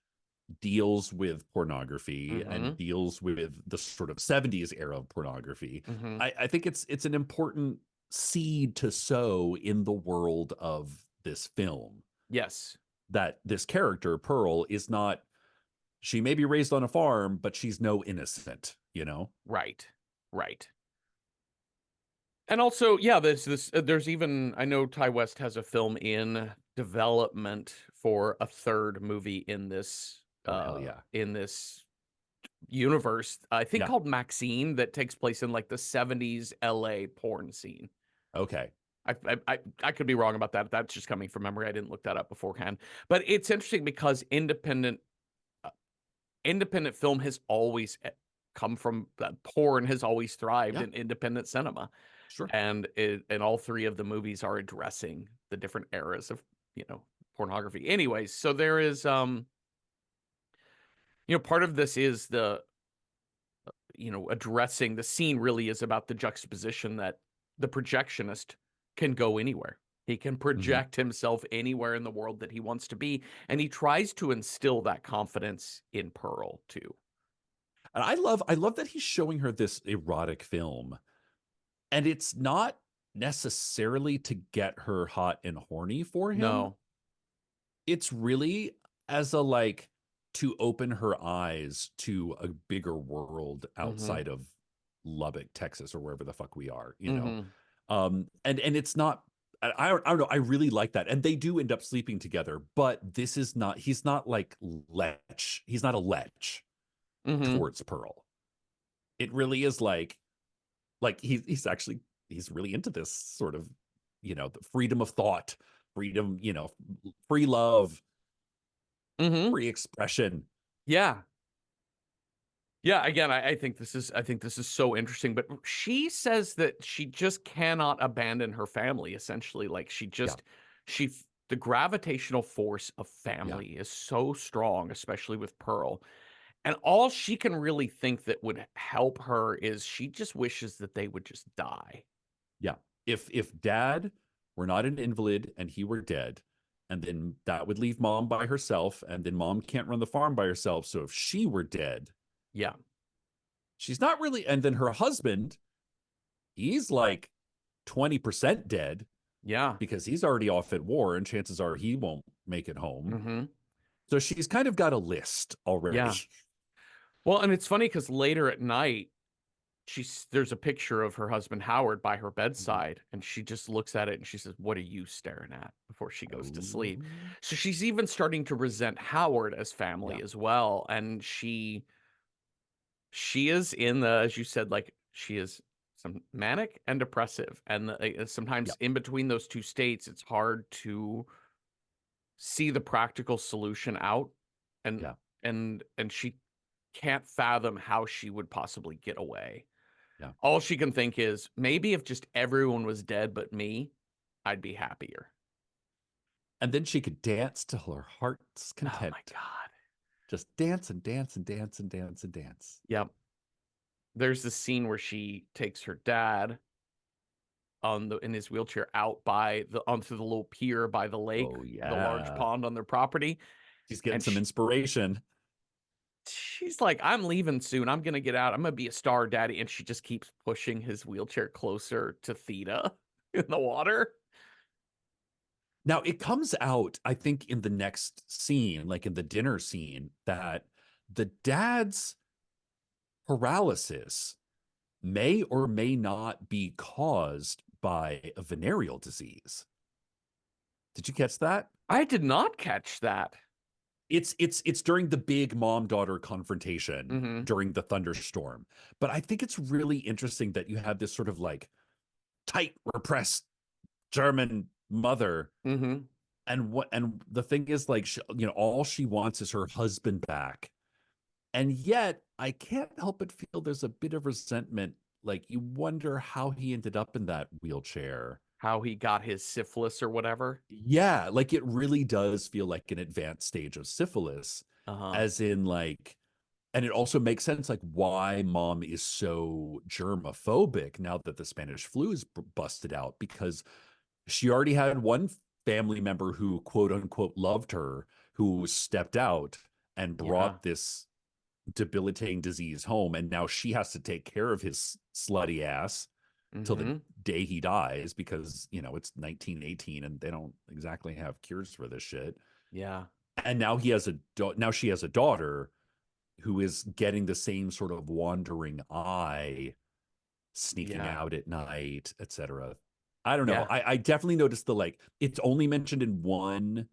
deals with pornography and Hmm. deals with the sort of 70s era of pornography. Hmm. I think it's an important seed to sow in the world of this film, Yes. that this character, Pearl, is not, she may be raised on a farm, but she's no innocent, you know? Right. Right. And also, yeah, there's even I know Ty West has a film in development for a third movie Oh, hell yeah. in this universe, I think Yeah. called Maxine, that takes place in like the 70s LA porn scene. Okay. I could be wrong about that. That's just coming from memory. I didn't look that up beforehand. But it's interesting because uh, independent film has always come from porn has always thrived Yeah. in independent cinema. Sure. And all three of the movies are addressing the different eras of, you know, pornography. Anyways, so there is you know, part of this is the, you know, addressing the scene really is about the juxtaposition that the projectionist can go anywhere. He can Mhm. project himself anywhere in the world that he wants to be, and he tries to instill that confidence in Pearl too. And I love that he's showing her this erotic film. And it's not necessarily to get her hot and horny for him. No. It's really as a like to open her eyes to a bigger world Mhm. outside of Lubbock, Texas, or wherever the fuck we are, you know. Mhm. And it's not, I don't know, I really like that. And they do end up sleeping together, but this is not, he's not like lech. He's not a lech Mhm. towards Pearl. It really is like he's actually, he's really into this sort of, you know, the freedom of thought, freedom, you know, free love, Mhm. free expression. Yeah. Yeah, again, I think this is so interesting, but she says that she just cannot abandon her family, essentially. Like she Yeah. just the gravitational force of Yeah. family is so strong, especially with Pearl. And all she can really think that would help her is she just wishes that they would just die. Yeah. If dad were not an invalid and he were dead, and then that would leave mom by herself, and then mom can't run the farm by herself. So if she were dead, Yeah. she's not really, and then her husband, he's like 20% dead Yeah. because he's already off at war, and chances are he won't make it home. Hmm. So she's kind of got a list already. Yeah. Well, and it's funny because later at night, there's a picture of her husband Howard by her Mhm. bedside, and she just looks at it and she says, "What are you staring at?" before she goes to sleep. Oh, So she's even starting to resent Howard as yeah, family as well. And she is in the, as you said, like she is some manic and depressive. And yeah, sometimes in between those two states, it's hard to see the practical solution out. And yeah, and she can't fathom how she would possibly get away. yeah. All she can think is, maybe if just everyone was dead but me, I'd be happier. And then she could dance till her heart's Oh my content. God. Just dance and dance and dance and dance and dance. Yep. There's this scene where she takes her dad on the in his wheelchair out by the onto the little pier by the lake, Oh the large yeah. pond on their property. She's getting And some inspiration. she's like, "I'm leaving soon. I'm gonna get out. I'm gonna be a star daddy." And she just keeps pushing his wheelchair closer to Theta in the water. Now it comes out, I think, in the next scene, like in the dinner scene, that the dad's paralysis may or may not be caused by a venereal disease. Did you catch that? I did not catch that. It's during the big mom-daughter confrontation Mm-hmm. during the thunderstorm. But I think it's really interesting that you have this sort of like tight, repressed German mother. Mm-hmm. And the thing is, like, all she wants is her husband back. And yet I can't help but feel there's a bit of resentment. Like, you wonder how he ended up in that wheelchair. How he got his syphilis or whatever. Yeah, like it really does feel like an advanced stage of syphilis, Uh-huh. as in like, and it also makes sense like why mom is so germophobic now that the Spanish flu is busted out, because she already had one family member who quote unquote loved her, who stepped out and Yeah. brought this debilitating disease home, and now she has to take care of his slutty ass till the Mm-hmm. day he dies, because it's 1918 and they don't exactly have cures for this shit. Yeah. And now now she has a daughter who is getting the same sort of wandering eye, sneaking Yeah. out at night, etc. I don't know. Yeah. I definitely noticed the like it's only mentioned in one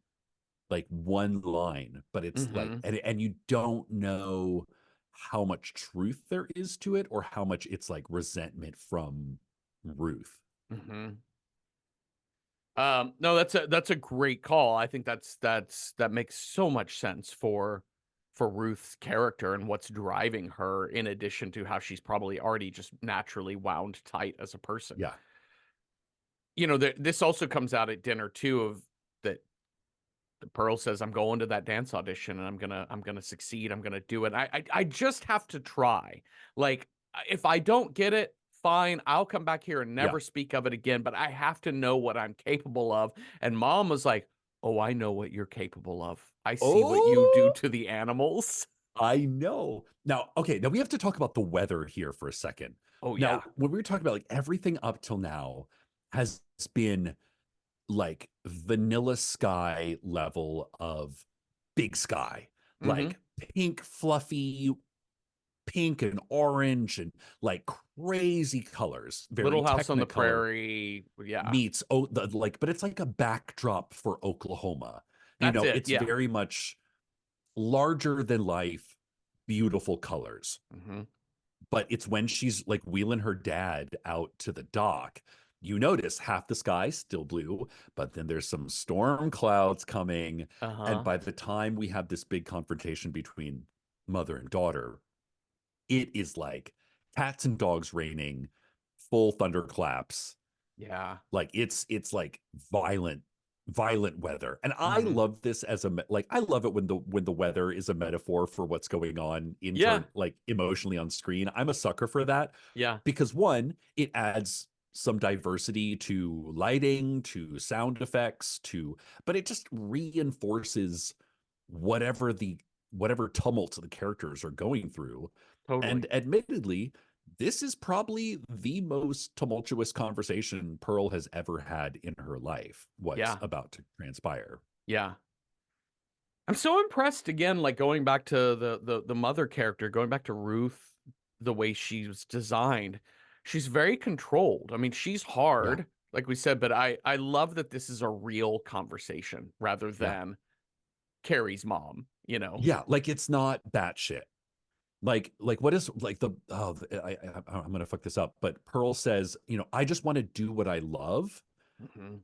line, but it's like, Mm-hmm. and you don't know how much truth there is to it, or how much it's like resentment from Ruth. Mm-hmm. No, that's a great call. I think that makes so much sense for Ruth's character and what's driving her, in addition to how she's probably already just naturally wound tight as a person. Yeah. This also comes out at dinner too, of that Pearl says, "I'm going to that dance audition and I'm gonna succeed. I'm gonna do it. I just have to try. Like, if I don't get it, fine. I'll come back here and Yeah. never speak of it again. But I have to know what I'm capable of." And Mom was like, "Oh, I know what you're capable of. I see what you do Oh, to the animals." I know. Now, okay, now we have to talk about the weather here for a second. Oh Now, yeah. when we were talking about like everything up till now has been like vanilla sky level of big sky, Mm-hmm. like pink, fluffy, pink and orange, and like crazy colors, very Little House on the technicolor Prairie. Yeah, meets like, but it's like a backdrop for Oklahoma. that's it. It's Yeah. very much larger than life, beautiful colors. Mm-hmm. But it's when she's like wheeling her dad out to the dock, you notice half the sky still blue, but then there's some storm clouds coming. And Uh-huh. by the time we have this big confrontation between mother and daughter, it is like cats and dogs raining, full thunderclaps. Yeah. Like it's like violent weather. And I Mm-hmm. love this as like I love it when the weather is a metaphor for what's going on Yeah. like emotionally on screen. I'm a sucker for that, Yeah. because one, it adds some diversity to lighting, to sound effects, to but it just reinforces whatever the whatever tumult the characters are going through. And Totally. admittedly, this is probably the most tumultuous conversation Pearl has ever had in her life, what's Yeah. about to transpire. Yeah. I'm so impressed again, like going back to the mother character, going back to Ruth, the way she was designed. She's very controlled. I mean, she's Yeah. hard, like we said, but I love that this is a real conversation rather Yeah. than Carrie's mom. Yeah. Like it's not batshit. Like what is like I'm gonna fuck this up, but Pearl says, I just want to do what I love. Hmm.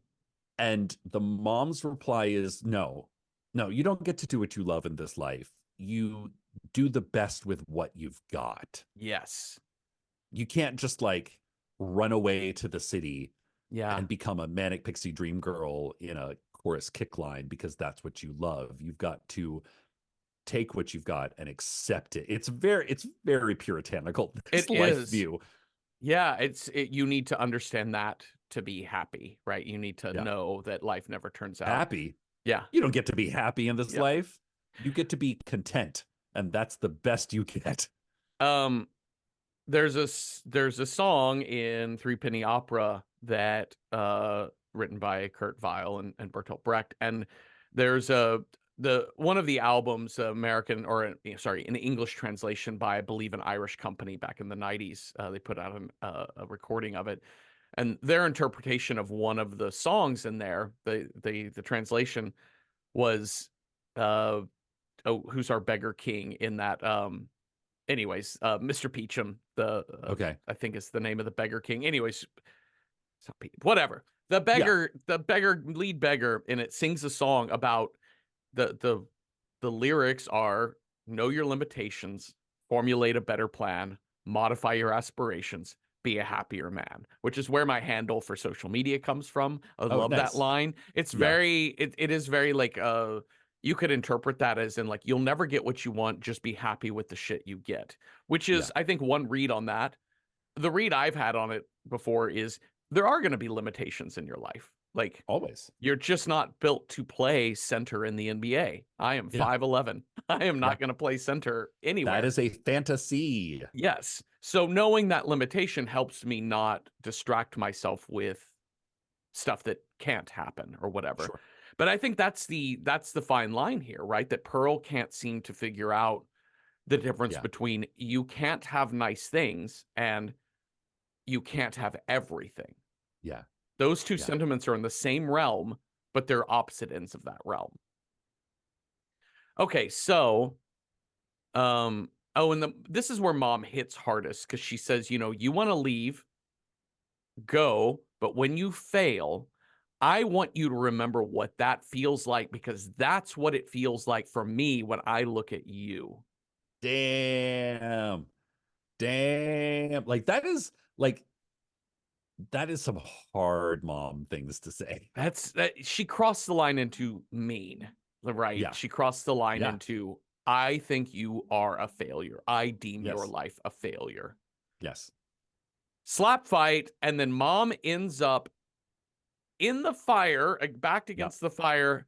And the mom's reply is no, no, you don't get to do what you love in this life. You do the best with what you've got. Yes. You can't just like run away to the city Yeah. and become a manic pixie dream girl in a chorus kick line because that's what you love. You've got to take what you've got and accept it. It's very puritanical, this It life is. view. Yeah, you need to understand that to be happy, right? You need to Yeah. know that life never turns out. Happy. Yeah. You don't get to be happy in this Yep. life. You get to be content. And that's the best you get. Um, there's a song in Three Penny Opera that written by Kurt Weill and Bertolt Brecht. And there's the one of the albums, American or sorry, an English translation by I believe an Irish company back in the 90s. They put out a recording of it, and their interpretation of one of the songs in there, the translation was oh, who's our beggar king in that anyways, Mr. Peachum, the Okay. I think is the name of the beggar king. Anyways, whatever. Yeah. The beggar, lead beggar in it sings a song about the the lyrics are know your limitations, formulate a better plan, modify your aspirations, be a happier man, which is where my handle for social media comes from. I Oh, love that nice. line. It's Yeah. very it is very like you could interpret that as in like you'll never get what you want, just be happy with the shit you get, which Yeah. is I think one read on that. The read I've had on it before is there are going to be limitations in your life. Like Always. you're just not built to play center in the NBA. I am Yeah. 5'11". I am Yeah. not going to play center That anywhere. is a fantasy. Yes. So knowing that limitation helps me not distract myself with stuff that can't happen or whatever. Sure. But I think that's the fine line here, right? That Pearl can't seem to figure out the difference Yeah. between you can't have nice things and you can't have everything. Yeah. Those two Yeah. sentiments are in the same realm, but they're opposite ends of that realm. Okay, so oh, and this is where mom hits hardest because she says, you know, you want to leave, go, but when you fail, I want you to remember what that feels like because that's what it feels like for me when I look at you. Damn. Damn. That is some hard mom things to say. That's that she crossed the line into mean, right? Yeah. She crossed the line Yeah. into I think you are a failure. I deem your Yes. life a failure. Yes. Slap fight, and then mom ends up in the fire, backed Yeah. against the fire,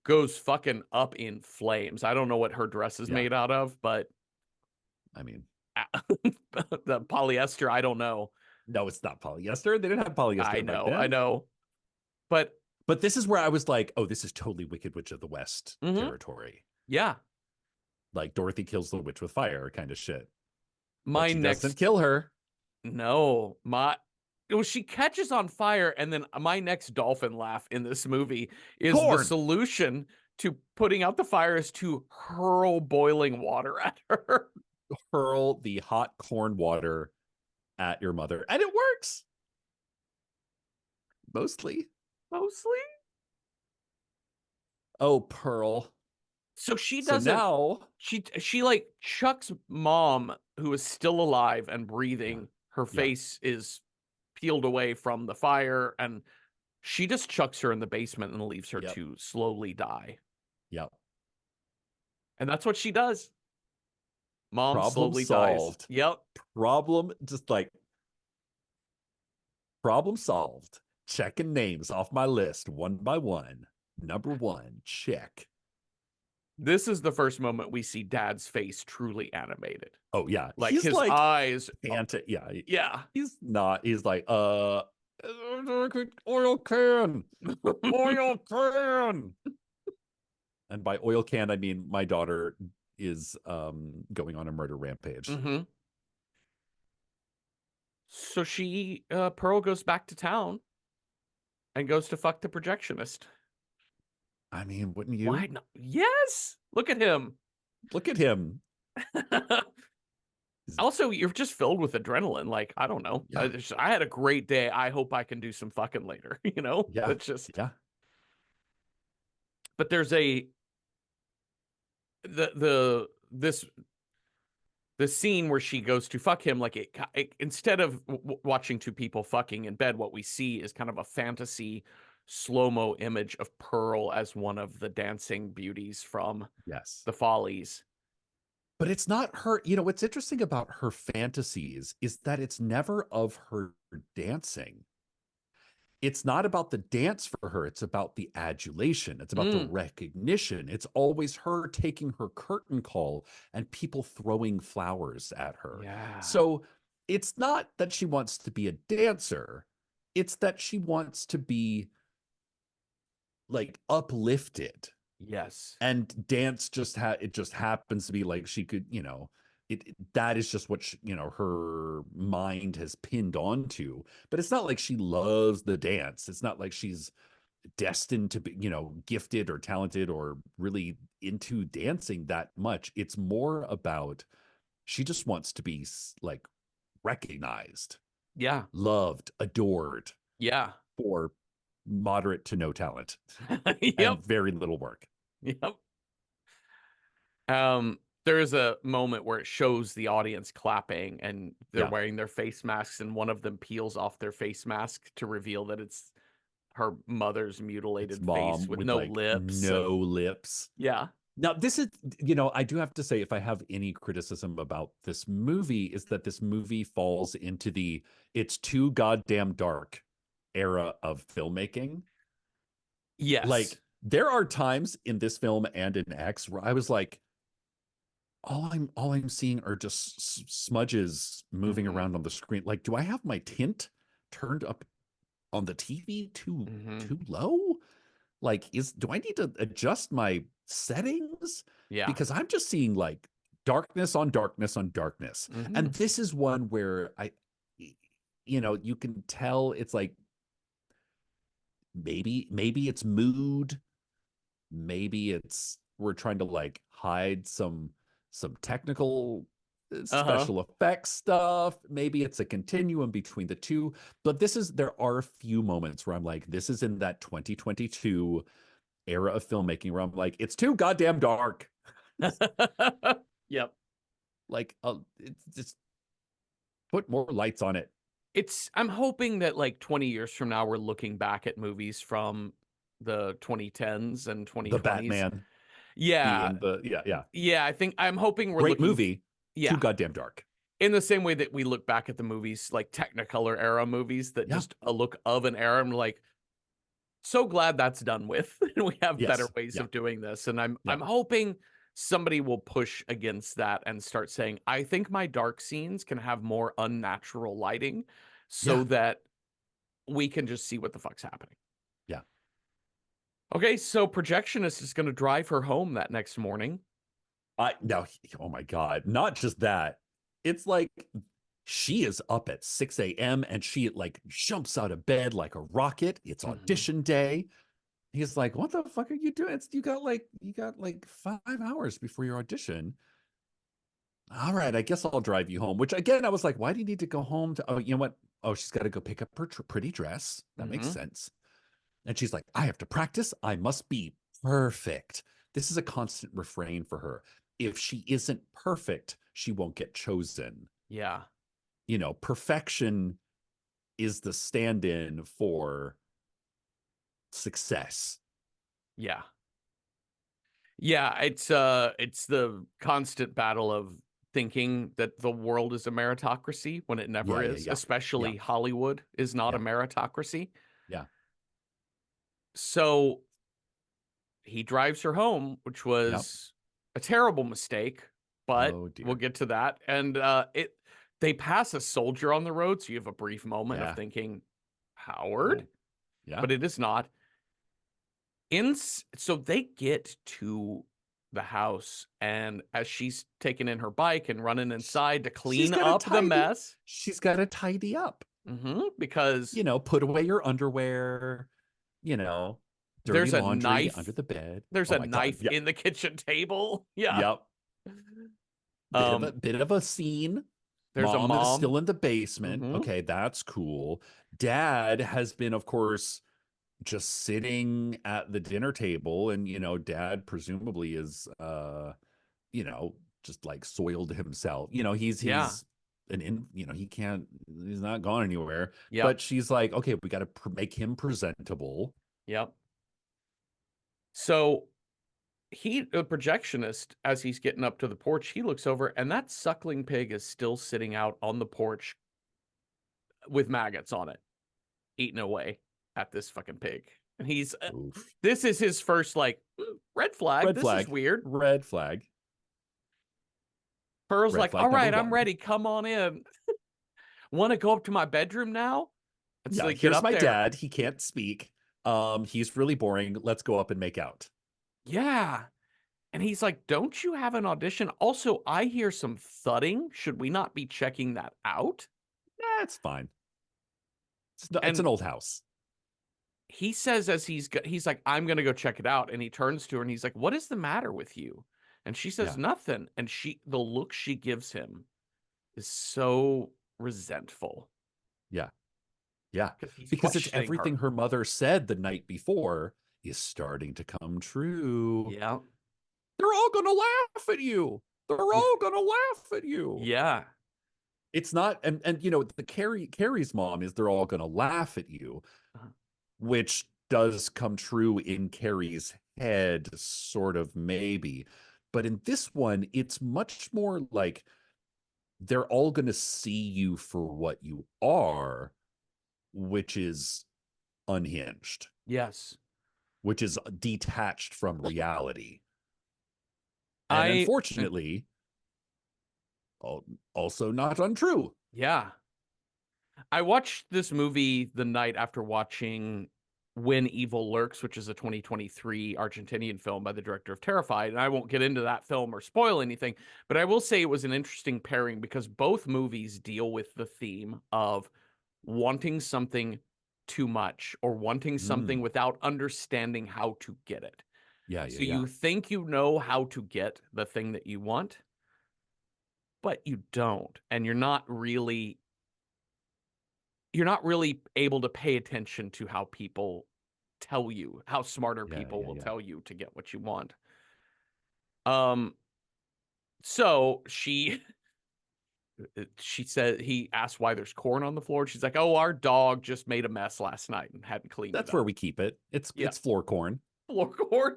goes fucking up in flames. I don't know what her dress is Yeah. made out of, but I mean, the polyester, I don't know. no, it's not polyester. They didn't have polyester back I then. know. But But this is where I was like, oh, this is totally Wicked Witch of the West territory. yeah, Like Dorothy kills the witch with fire kind of shit. But my she doesn't next kill her. no, my well, she catches on fire, and then my next dolphin laugh in this movie is the Corn. solution to putting out the fire is to hurl boiling water at her. Hurl the hot corn water at your mother. And it works. Mostly. Mostly. Oh, Pearl. So she So doesn't now, she like chucks mom who is still alive and yeah, breathing. Her yeah, face is peeled away from the fire and she just chucks her in the basement and leaves her yep, to slowly die. yep. And that's what she does. Mom Problem slowly dies. solved. Yep. Problem solved. Checking names off my list one by one. Number one, check. This is the first moment we see dad's face truly animated. Oh yeah, Like he's his like eyes. yeah, Yeah. he's not. He's like oil can, oil can. And by oil can, I mean my daughter is going on a murder rampage. Mm-hmm. So she Pearl goes back to town and goes to fuck the projectionist. I mean, wouldn't you? Why not? Yes. Look at him. Look at him. Also, you're just filled with adrenaline. Like, I don't know. Yeah. I had a great day. I hope I can do some fucking later. You know? Yeah. That's just. Yeah. But there's this the scene where she goes to fuck him. Like it instead of watching two people fucking in bed, what we see is kind of a fantasy slow-mo image of Pearl as one of the dancing beauties from Yes. the Follies. But it's not her. You know, what's interesting about her fantasies is that it's never of her dancing. It's not about the dance for her. It's about the adulation. It's about the recognition. It's always her taking her curtain call and people throwing flowers at her. Yeah. So it's not that she wants to be a dancer. it's that she wants to be like uplifted, Yes. and dance it just happens to be like she could, that is just what her mind has pinned onto. But it's not like she loves the dance. It's not like she's destined to be, gifted or talented or really into dancing that much. It's more about she just wants to be like recognized, Yeah. loved, adored Yeah. for moderate to no talent Yep. and very little work. Yep. There's a moment where it shows the audience clapping and they're Yeah. wearing their face masks, and one of them peels off their face mask to reveal that it's her mother's It's mutilated face mom with with no like lips. And no lips. yeah. Now, this is, I do have to say, if I have any criticism about this movie, is that this movie falls into the it's too goddamn dark era of filmmaking. Yes. Like, there are times in this film and in X where I was like, all I'm seeing are just smudges moving Hmm. around on the screen. Like, do I have my tint turned up on the TV Hmm. too low? Like, do I need to adjust my settings? Yeah. Because I'm just seeing like darkness on darkness on darkness. Hmm. And this is one where you can tell it's like maybe it's mood, maybe it's we're trying to like hide some technical Uh-huh. special effects stuff. Maybe it's a continuum between the two. But there are a few moments where I'm like, this is in that 2022 era of filmmaking where I'm like, it's too goddamn dark. Yep. Like, it's just put more lights on it. I'm hoping that like 20 years from now we're looking back at movies from the 2010s and The 2020s. Batman Yeah. being the yeah, Yeah, I'm hoping we're great looking movie, too yeah, goddamn dark. in the same way that we look back at the movies like Technicolor era movies that Yeah. just a look of an era, and we're like, so glad that's done with and we have better Yes. ways Yeah. of doing this. And I'm Yeah. hoping somebody will push against that and start saying, I think my dark scenes can have more unnatural lighting so Yeah. that we can just see what the fuck's happening. Yeah. Okay, so Projectionist is going to drive her home that next morning. Now, oh my God, not just that. It's like she is up at 6 a.m. and she like jumps out of bed like a rocket. It's Mhm. audition day. He's like, what the fuck are you doing? You got like 5 hours before your audition. All right, I guess I'll drive you home. Which again, I was like, why do you need to go home to? Oh, you know what? Oh, she's got to go pick up her pretty dress. That makes Mhm. sense. And she's like, I have to practice. I must be perfect. This is a constant refrain for her. If she isn't perfect, she won't get chosen. Yeah. Perfection is the stand-in for success. Yeah. Yeah, it's the constant battle of thinking that the world is a meritocracy when it never Yeah, yeah, is, yeah. Yeah, especially Hollywood is not a yeah, meritocracy. yeah. So he drives her home, which Yep. was a terrible mistake, but Oh we'll dear. get to that. And they pass a soldier on the road, so you have a brief moment of Yeah. thinking, Howard, Oh, yeah. but it is not. So they get to the house, and as she's taking in her bike and running inside to She's clean got to up the tidy. mess, She's got to tidy up. because Put away your underwear, you know, dirty there's a laundry knife under the bed. there's Oh a my God. knife Yeah. in the kitchen table. Yeah. Yep. Um, Bit of a scene. there's a Mom is mom. still in the basement. Hmm. Okay, that's cool. Dad has been, of course, just sitting at the dinner table, and Dad presumably is just like soiled himself. Yeah. He's he's not gone anywhere. Yep. But she's like, okay, we got to make him presentable. Yep. So the projectionist, as he's getting up to the porch, he looks over, and that suckling pig is still sitting out on the porch with maggots on it, eating away at this fucking pig. And Oof. this is his first like red flag. Red This is flag. weird. Red flag. Pearl's Red like, all flag number right, I'm one. ready. Come on in. Want to go up to my bedroom now? It's Yeah, like, get here's up my there. dad. He can't speak. He's really boring. Let's go up and make out. Yeah. And he's like, don't you have an audition? Also, I hear some thudding. Should we not be checking that out? It's fine. It's And an old house. he says, as he's like, I'm gonna go check it out, and he turns to her and he's like, what is the matter with you? And she says Yeah, nothing, and the look she gives him is so resentful yeah, yeah. because he's Because it's questioning everything her. her mother said the night before is starting to come true. Yeah. They're all gonna laugh at you. They're Yeah. all gonna laugh at you. Yeah. It's not, and the Carrie's mom is they're all gonna laugh at you, Uh-huh. which does come true in Carrie's head, sort of maybe. But in this one, it's much more like they're all gonna see you for what you are, which is unhinged, Yes. which is detached from reality. And I unfortunately, also not untrue. yeah. I watched this movie the night after watching When Evil Lurks, which is a 2023 Argentinian film by the director of Terrified. And I won't get into that film or spoil anything, but I will say it was an interesting pairing because both movies deal with the theme of wanting something too much or wanting something Mm, without understanding how to get it. yeah, yeah, So yeah, you think you know how to get the thing that you want, but you don't. And you're not really able to pay attention to how people tell you, how smarter yeah, people yeah, will yeah. tell you to get what you want. Um, so she said he asked why there's corn on the floor. She's like, "Oh, our dog just made a mess last night and hadn't cleaned it That's where up." we keep it. It's Yeah, floor corn. floor corn.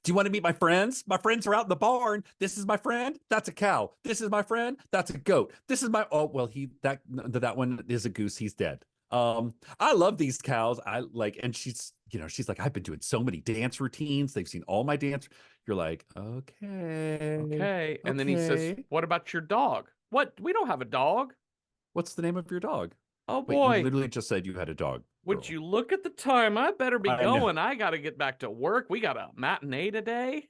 Do you want to meet my friends? My friends are out in the barn. This is my friend. That's a cow. This is my friend. That's a goat. This is my oh well that one is a goose. He's dead. I love these cows. I like and she's like I've been doing so many dance routines. They've seen all my dance. You're like, "Okay. Okay, and then he says, Okay. "What about your dog?" "What? We don't have a dog." What's the name of your dog?" "Oh Wait, you boy, literally just said you had a dog, would girl. you look at the time? I better be I know. going. I got to get back to work. We got a matinee today."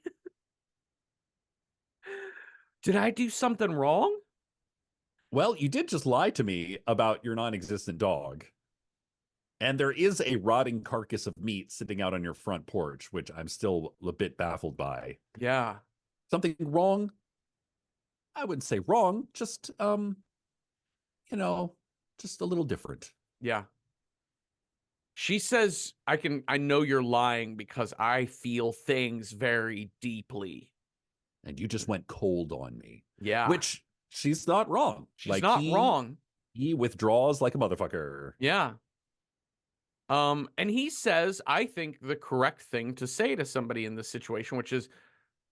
Did I do something wrong? Well, you did just lie to me about your non-existent dog. And there is a rotting carcass of meat sitting out on your front porch, which I'm still a bit baffled by. Yeah, Something wrong? I wouldn't say wrong, just you know, just a little different. yeah. She says, I know you're lying because I feel things very deeply. And you just went cold on me. Yeah. Which she's not wrong. She's Like not wrong. he withdraws like a motherfucker. Yeah. And he says, I think the correct thing to say to somebody in this situation, which is,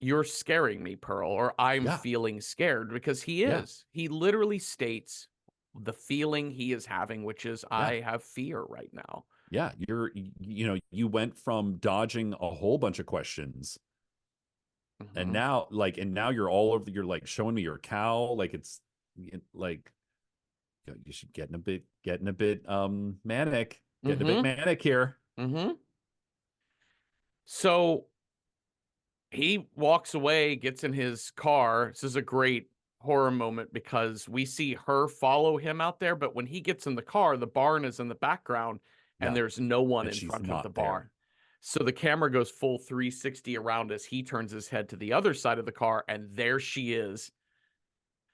you're scaring me, Pearl, or I'm Yeah. feeling scared, because he Yeah. is. He literally states the feeling he is having, which is, Yeah. I have fear right now. Yeah. You went from dodging a whole bunch of questions and Hmm. now you're all over you're like showing me your cow like it's like you should getting a bit manic getting a bit Hmm. manic here. Hmm. So he walks away, gets in his car. This is a great horror moment because we see her follow him out there, but when he gets in the car, the barn is in the background and Yeah, there's no one and in she's front of the not barn. there. So the camera goes full 360 around as he turns his head to the other side of the car, and there she is.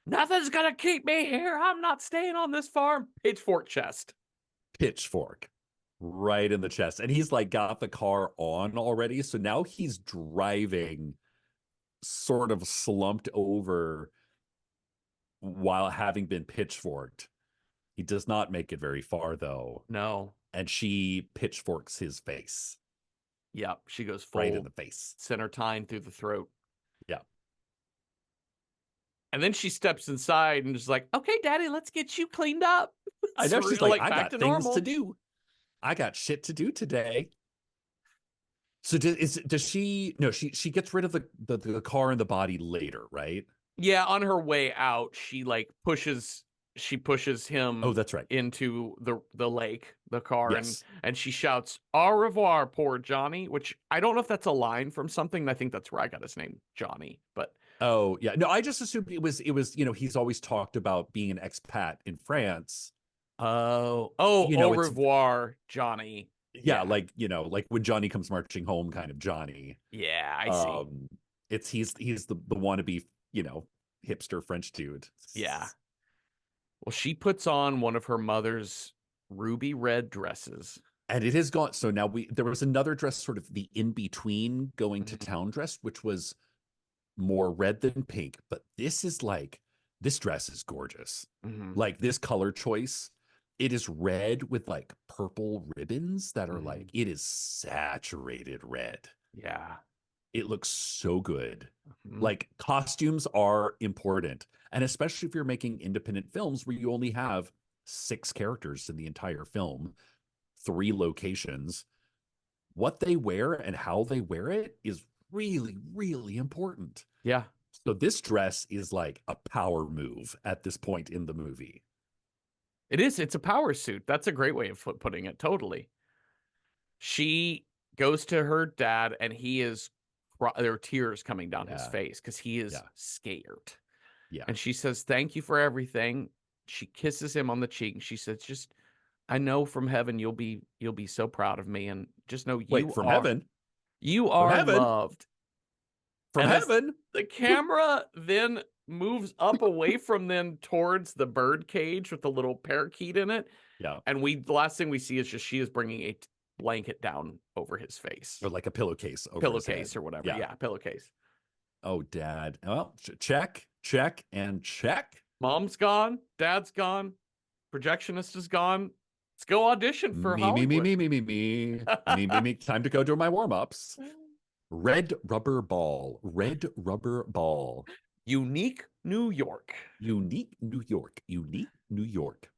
Nothing's gonna keep me here. I'm not staying on this farm. Pitchfork chest. Pitchfork right in the chest, and he's like got the car on already, so now he's driving sort of slumped over while having been pitchforked. He does not make it very far though, No. and she pitchforks his face Yep. She goes right in full the face. center tine through the throat. Yeah. And then she steps inside and is like, okay, daddy, let's get you cleaned up. I It's know she's real, like, like I back got to things to normal. do. I got shit to do today. So does she no, she gets rid of the car and the body later, right? Yeah, on her way out, she like pushes, she pushes Oh, him that's right. into the lake, the car, Yes. and she shouts, "Au revoir, poor Johnny," which I don't know if that's a line from something. I think that's where I got his name, Johnny. But Oh, yeah. No, I just assumed it was, he's always talked about being an expat in France. au It's revoir, Johnny. yeah, Yeah, like when Johnny comes marching home kind of Johnny. yeah, I see. Um he's the wannabe, hipster French dude. Yeah. Well, she puts on one of her mother's ruby red dresses. And it has gone, so now there was another dress, sort of the in between going to Mhm, town dress, which was more red than pink, but this dress is gorgeous. mhm, Like this color choice, it is red with like purple ribbons that are like, mhm. it is saturated red. Yeah. It looks so good. Mhm. Like costumes are important, and especially if you're making independent films where you only have 6 characters in the entire film, 3 locations, what they wear and how they wear it is really, really important. Yeah. So this dress is like a power move at this point in the movie. It is. It's a power suit. That's a great way of putting it. Totally. She goes to her dad, and he is, there are tears coming down his Yeah, face because he is yeah, scared. yeah. And she says, "Thank you for everything." She kisses him on the cheek. And she says, "Just, I know from heaven you'll be so proud of me, and just know Wait, you from are heaven, you from are heaven, loved." from And as heaven. the camera then moves up away from them towards the bird cage with the little parakeet in it, Yeah, and the last thing we see is just she is bringing a blanket down over his face, or like a pillowcase over his pillowcase head. or whatever. Yeah. Yeah, pillowcase. Oh, dad. Well, check, check, and check. Mom's gone, dad's gone, projectionist is gone. Let's go audition for Me, me, me, Hollywood. me, me, me, me, me, me, me. Time to go do my warm ups. Red rubber ball. Red rubber ball. Unique New York. Unique New York. Unique New York.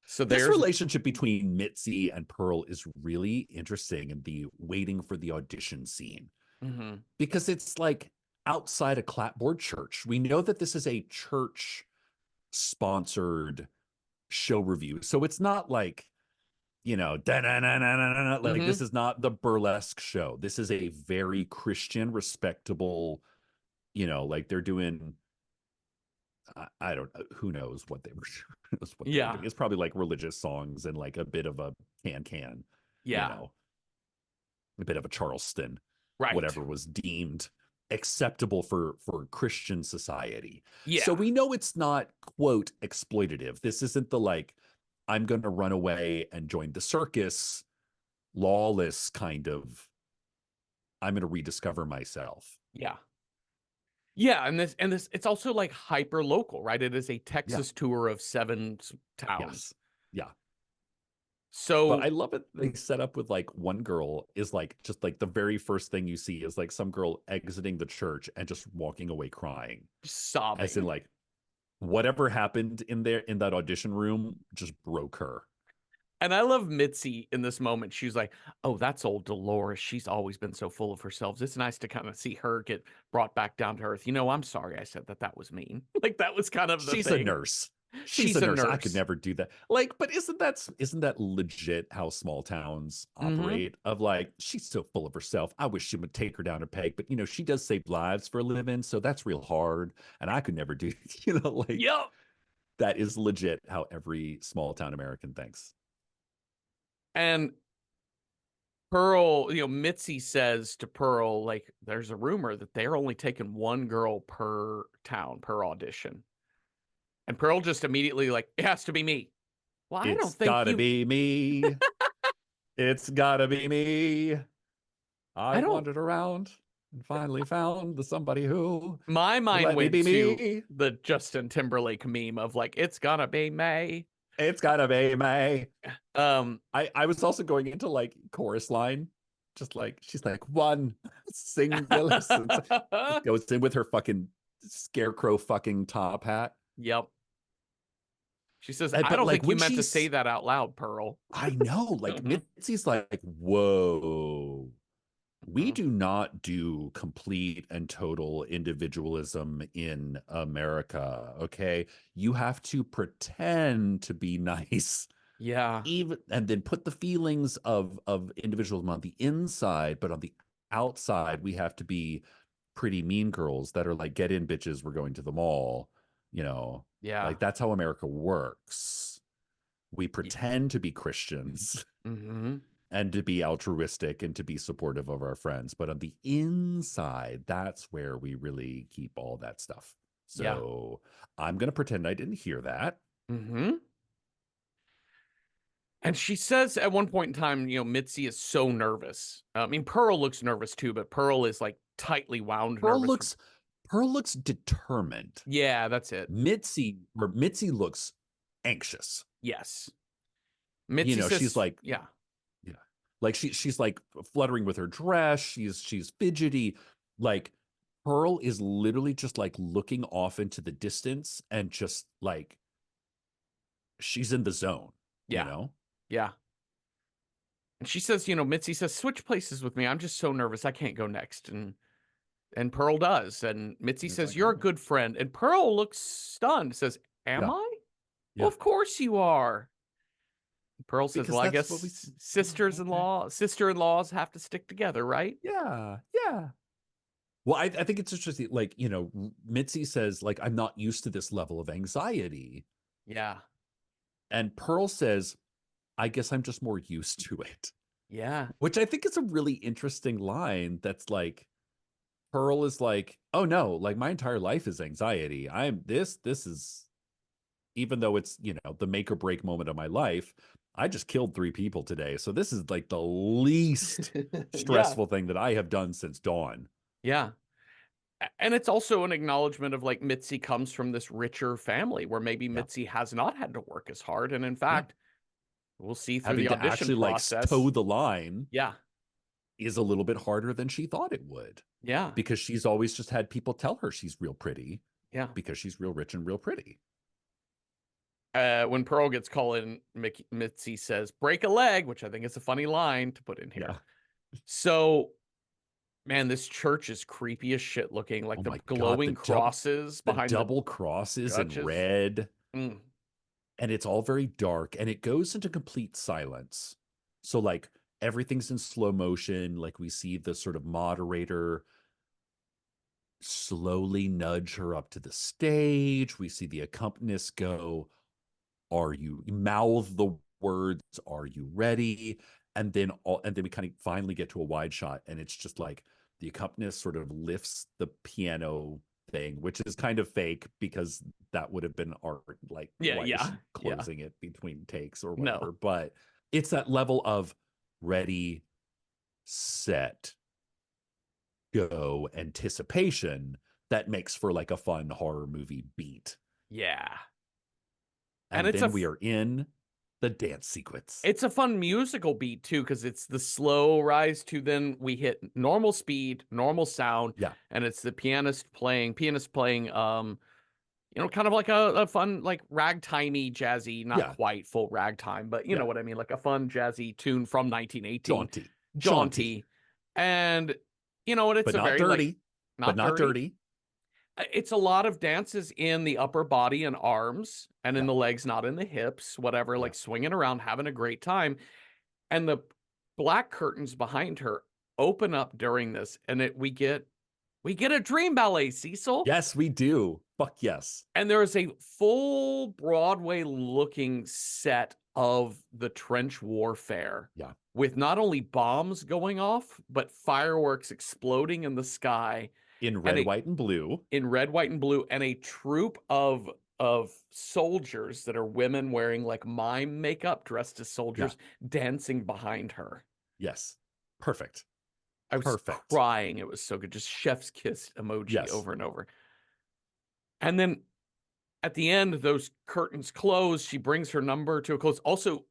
So This there's relationship between Mitzi and Pearl is really interesting in the waiting for the audition scene Mhm. because it's like outside a clapboard church. We know that this is a church sponsored show review. So it's not like, like this Mhm. is not the burlesque show. This is a very Christian, respectable, like they're doing I don't know. Who knows what they were who knows what they were Yeah. doing. It's probably like religious songs and like a bit of a you Yeah. know, a bit of a Charleston, Right. whatever was deemed acceptable for Christian society. So Yeah. we know it's not quote exploitative. This isn't the like I'm going to run away and join the circus lawless kind of I'm going to rediscover myself. Yeah. Yeah, and this it's also like hyper local, right? It is a Yeah. Texas tour of 7 Yes. towns. Yeah. But I So, love it. They set up with like one girl is like just like the very first thing you see is like some girl exiting the church and just walking away crying. As in sobbing. like whatever happened in there in that audition room just broke her. And I love Mitzi in this moment. She's like, "Oh, that's old Dolores. She's always been so full of herself. It's nice to kind of see her get brought back down to earth. I'm sorry I said that. That was mean." Like that was kind of the She's a thing. nurse. She's a She's a nurse. I could nurse. never do that. Like, but isn't that legit how small towns Mm-hmm. operate? Of like, she's so full of herself. I wish she would take her down a peg, but she does save lives for a living, so that's real hard. And I could never do, like Yep. that is legit how every small town American thinks. And Pearl, Mitzi says to Pearl, like, there's a rumor that they're only taking one girl per town, per audition. And Pearl just immediately, like, it has to be me. Well, I don't It's think gotta you, be me. It's gotta be me. I I don't, wandered around and finally found the somebody who my will mind let me went be to me. the Justin Timberlake meme of like, it's gonna be May. It's gotta be me. Um, I was also going into like chorus line, just like she's like one singular sense. Just goes in with her fucking scarecrow fucking top hat. yep. She says, And, I but don't like think you when meant to say she's, that out loud, Pearl. I know, like Mitzi's like, whoa, we do not do complete and total individualism in America. Okay. You have to pretend to be nice, Yeah. even, and then put the feelings of individualism on the inside, but on the outside, we have to be pretty mean girls that are like, get in, bitches, we're going to the mall. You know, Yeah. like that's how America works. We Y- pretend to be Christians Mm-hmm. and to be altruistic and to be supportive of our friends. But on the inside, that's where we really keep all that stuff. Yeah. So I'm going to pretend I didn't hear that. Mm-hmm. And she says at one point in time, Mitzi is so nervous. I mean, Pearl looks nervous too, but Pearl is like tightly wound Pearl nervous. looks Pearl looks determined. Yeah, that's it. Mitzi looks anxious. Yes. You Mitzi know, she's says, like, yeah, yeah, like she's like fluttering with her dress. She's fidgety. Like Pearl is literally just like looking off into the distance and just like she's in the zone, you yeah, know? yeah. And she says, Mitzi says, switch places with me. I'm just so nervous. I can't go next. And Pearl does. And Mitzi And it's says, like, you're all a right. good friend. And Pearl looks stunned, says, am Yeah, I? Well, yeah. of course you are. Pearl says, Because well, I that's what we guess yeah, okay. sister-in-laws have to stick together, right? Yeah, yeah. Well, I think it's interesting. Like, you know, Mitzi says, like, I'm not used to this level of anxiety. Yeah. And Pearl says, I guess I'm just more used to it. Yeah. Which I think is a really interesting line that's like, Pearl is like, oh no, like my entire life is anxiety. This is, even though it's, you know, the make or break moment of my life, I just killed 3 people today. So this is like the least Yeah. stressful thing that I have done since dawn. Yeah. And it's also an acknowledgement of like Mitzi comes from this richer family where maybe Yeah. Mitzi has not had to work as hard. And in Yeah. fact, we'll see through Having the to audition actually like toe process. the line Yeah. is a little bit harder than she thought it would, Yeah. because she's always just had people tell her she's real pretty Yeah. because she's real rich and real pretty. When Pearl gets called in, Mitzi says, break a leg, which I think is a funny line to put in here. Yeah. So, man, this church is creepy as shit looking, like Oh the my God. glowing crosses The behind the double crosses in judges. red, Mm. and it's all very dark and it goes into complete silence. So like everything's in slow motion. Like we see the sort of moderator slowly nudge her up to the stage. We see the accompanist go, are you mouth the words, are you ready? And then we kind of finally get to a wide shot and it's just like the accompanist sort of lifts the piano thing, which is kind of fake because that would have been art. Like, Yeah. why is Yeah. she Yeah. closing it between takes or No. whatever? But it's that level of ready, set, go anticipation that makes for like a fun horror movie beat. Yeah. And And then we are in the dance sequence. it's a fun musical beat too, because it's the slow rise to then we hit normal speed, normal sound, Yeah. and it's the pianist playing kind of like a fun, like ragtimey, jazzy, not Yeah. quite full ragtime, but you know Yeah. what I mean, like a fun jazzy tune from 1918, Jaunty. Jaunty. jaunty. And and it's But a not very like dirty. But not not dirty. dirty. It's a lot of dances in the upper body and arms and in Yeah. the legs, not in the hips, whatever, Yeah. like swinging around, having a great time. And the black curtains behind her open up during this, and we get a dream ballet, Cecil. Yes, we do. Fuck yes. And there is a full Broadway looking set of the trench warfare Yeah. with not only bombs going off, but fireworks exploding in the sky In and red, white, and blue. in red, white, and blue, and a troop of soldiers that are women wearing like mime makeup dressed as Yeah. soldiers dancing behind her. Yes. Perfect. I was Perfect. crying. It was so good. Just chef's kiss emoji Yes. over and over. And then at the end, those curtains close. She brings her number to a close. Also,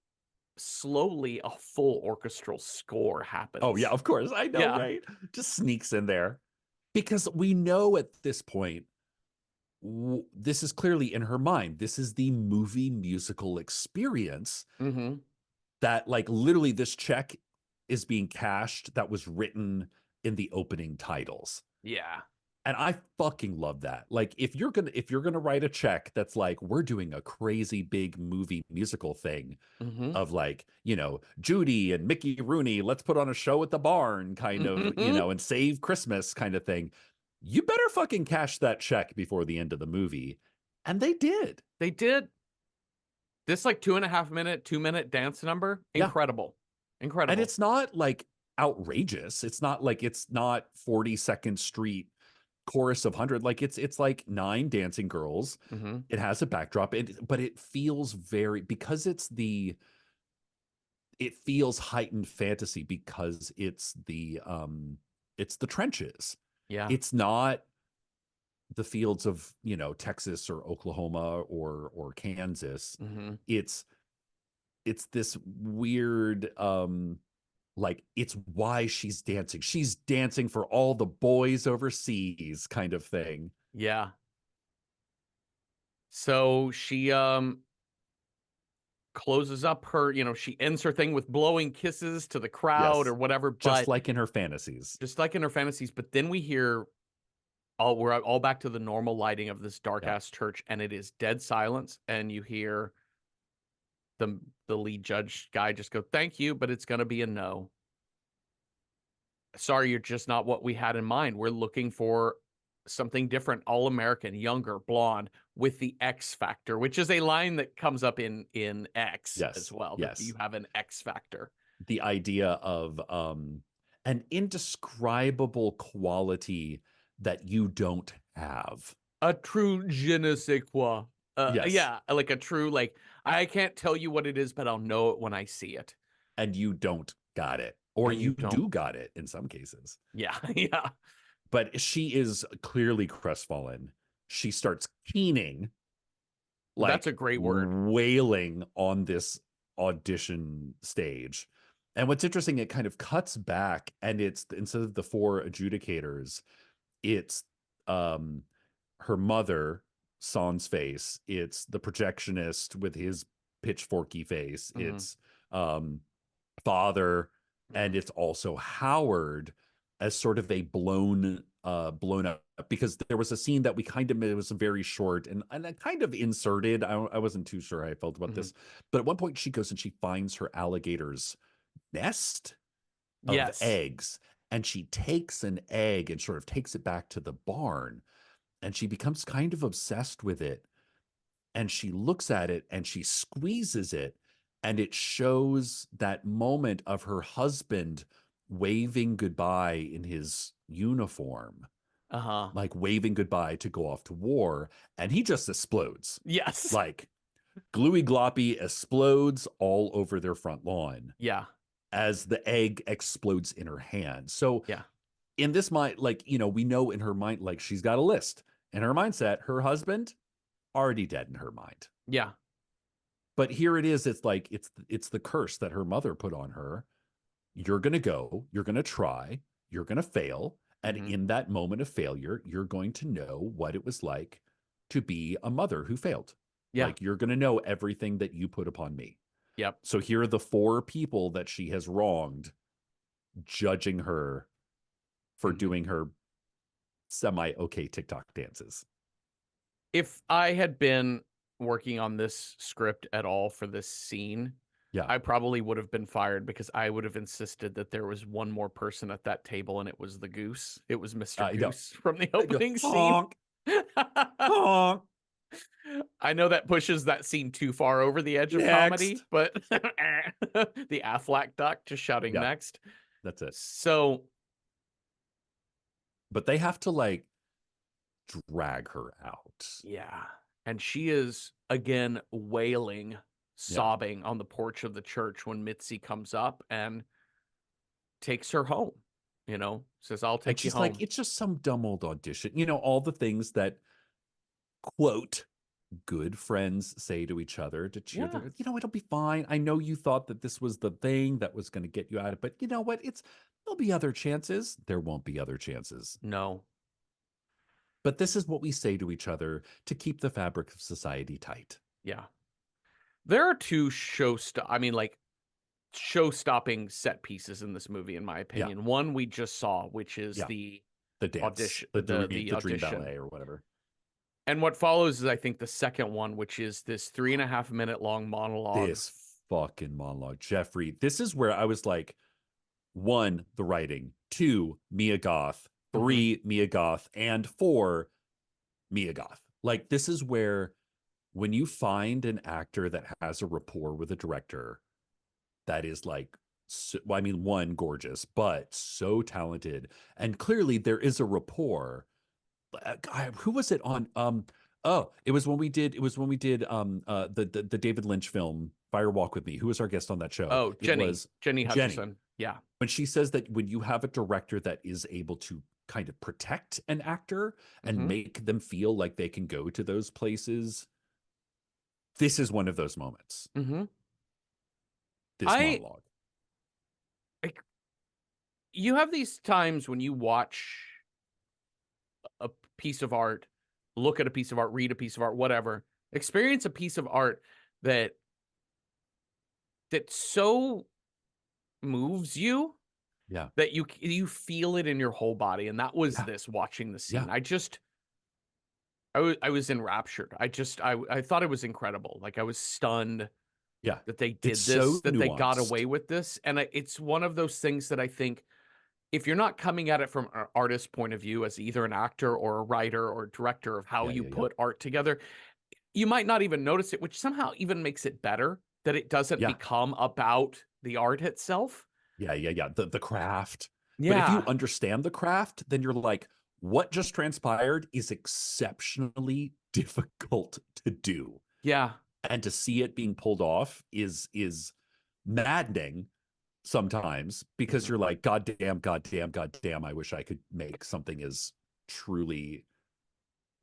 slowly, a full orchestral score happens. Oh, yeah, of course. I know, Yeah. right? Just sneaks in there. Because we know at this point, this is clearly in her mind. This is the movie musical experience Mm-hmm. that, like, literally this check is being cashed that was written in the opening titles. Yeah. And I fucking love that. Like if you're gonna write a check that's like, we're doing a crazy big movie musical thing Mm-hmm. of like, Judy and Mickey Rooney, let's put on a show at the barn kind of, and save Christmas kind of thing. You better fucking cash that check before the end of the movie. And they did. They did. This like 2.5 minute, 2 minute dance number, Yeah. incredible. And Incredible. it's not like outrageous. It's not like it's not 42nd Street chorus of 100. Like it's like 9 dancing girls. Mm-hmm. It has a backdrop, but it feels very, because it feels heightened fantasy, because it's the trenches. Yeah. It's not the fields of, Texas or Oklahoma or Kansas. Mm-hmm. It's this weird, like, it's why she's dancing. She's dancing for all the boys overseas kind of thing. Yeah. So she closes up her, she ends her thing with blowing kisses to the crowd Yes. or whatever, Just but like in her fantasies. just like in her fantasies. But then we hear we're all back to the normal lighting of this dark Yeah. ass church, and it is dead silence, and you hear the lead judge guy just go, "Thank you, but it's gonna be a no. Sorry, you're just not what we had in mind. We're looking for something different, all American, younger, blonde, with the X factor," which is a line that comes up in X as Yes. well. That Yes. you have an X factor. The idea of an indescribable quality that you don't have. A true je ne sais quoi. Yes. Yeah, like a true, like, I can't tell you what it is, but I'll know it when I see it. And you don't got it. Or And you you don't. do got it in some cases. Yeah, yeah. But she is clearly crestfallen. She starts keening, That's a like great word. wailing on this audition stage. And what's interesting, it kind of cuts back, and it's, instead of the 4 adjudicators, it's um her mother, Son's face. It's the projectionist with his pitchforky face. Mhm, It's father, and mhm, it's also Howard, as sort of a blown up, because there was a scene that we kind of, it was very short, and I kind of inserted. I wasn't too sure how I felt about mhm. this, but at one point she goes and she finds her alligator's nest of Yes. eggs, and she takes an egg and sort of takes it back to the barn, and she becomes kind of obsessed with it, and she looks at it and she squeezes it, and it shows that moment of her husband waving goodbye in his uniform, Uh-huh. like waving goodbye to go off to war, and he just explodes. Yes. Like gluey gloppy explodes all over their front lawn Yeah, as the egg explodes in her hand. So yeah, in this mind, like, we know in her mind, like, she's got a list. In her mindset, her husband already dead in her mind. yeah. But here it is. It's like it's the curse that her mother put on her. You're gonna go, you're gonna try, you're gonna fail. And Mhm. in that moment of failure, you're going to know what it was like to be a mother who failed. Yeah, Like, you're gonna know everything that you put upon me. yep. So here are the 4 people that she has wronged, judging her for Mhm. doing her semi okay TikTok dances. If I had been working on this script at all for this scene, Yeah. I probably would have been fired because I would have insisted that there was one more person at that table, and it was the goose. It was Mr. No, Goose from the they go opening scene. honk, honk. I know that pushes that scene too far over the edge of comedy, Next. but the Aflac duck just shouting Yeah, next. that's it. So, But they have to like drag her out. yeah. And she is again wailing, Yeah. sobbing on the porch of the church when Mitzi comes up and takes her home, says, "I'll And take you she's like, home." it's just some dumb old audition. All the things that, quote, good friends say to each other to cheer Yeah. them. It'll be fine. I know you thought that this was the thing that was going to get you out of it, but you know what? There'll be other chances. There won't be other chances. No. But this is what we say to each other to keep the fabric of society tight. Yeah. There are two show-stopping set pieces in this movie, in my Yeah. opinion. One we just saw, which is Yeah. the The dance, audition, the the dream audition. ballet or whatever. And what follows is, I think, the second one, which is this 3.5 minute long monologue. This fucking monologue, Jeffrey. This is where I was like, one, the writing, two, Mia Goth, Mhm. three, Mia Goth, and four, Mia Goth. Like, this is where when you find an actor that has a rapport with a director that is like, so, well, I mean, one, gorgeous, but so talented. And clearly there is a rapport. Who was it on? Oh, it was when we did the David Lynch film Fire Walk with Me. Who was our guest on that show? Oh, It was Jenny Jenny. Hutcherson. Yeah. When she says that when you have a director that is able to kind of protect an actor and Hmm. make them feel like they can go to those places, this is one of those moments. Hmm. This I monologue. like, you have these times when you watch a piece of art, look at a piece of art, read a piece of art, whatever, experience a piece of art that so moves you Yeah. that you feel it in your whole body. And that was Yeah. this, watching the Yeah. scene. I was enraptured. I thought it was incredible. Like, I was stunned Yeah. that they It's did this, so that they got nuanced. away with this. And it's one of those things that I think, if you're not coming at it from an artist's point of view, as either an actor or a writer or director, of how Yeah. you Yeah. Yeah. put art together, you might not even notice it, which somehow even makes it better that it doesn't Yeah. become about the art itself. Yeah. Yeah. Yeah. The craft. But if you Yeah. understand the craft, then you're like, what just transpired is exceptionally difficult to do. Yeah. And to see it being pulled off is maddening sometimes because Mhm. you're like, God damn, God damn, God damn, I wish I could make something as truly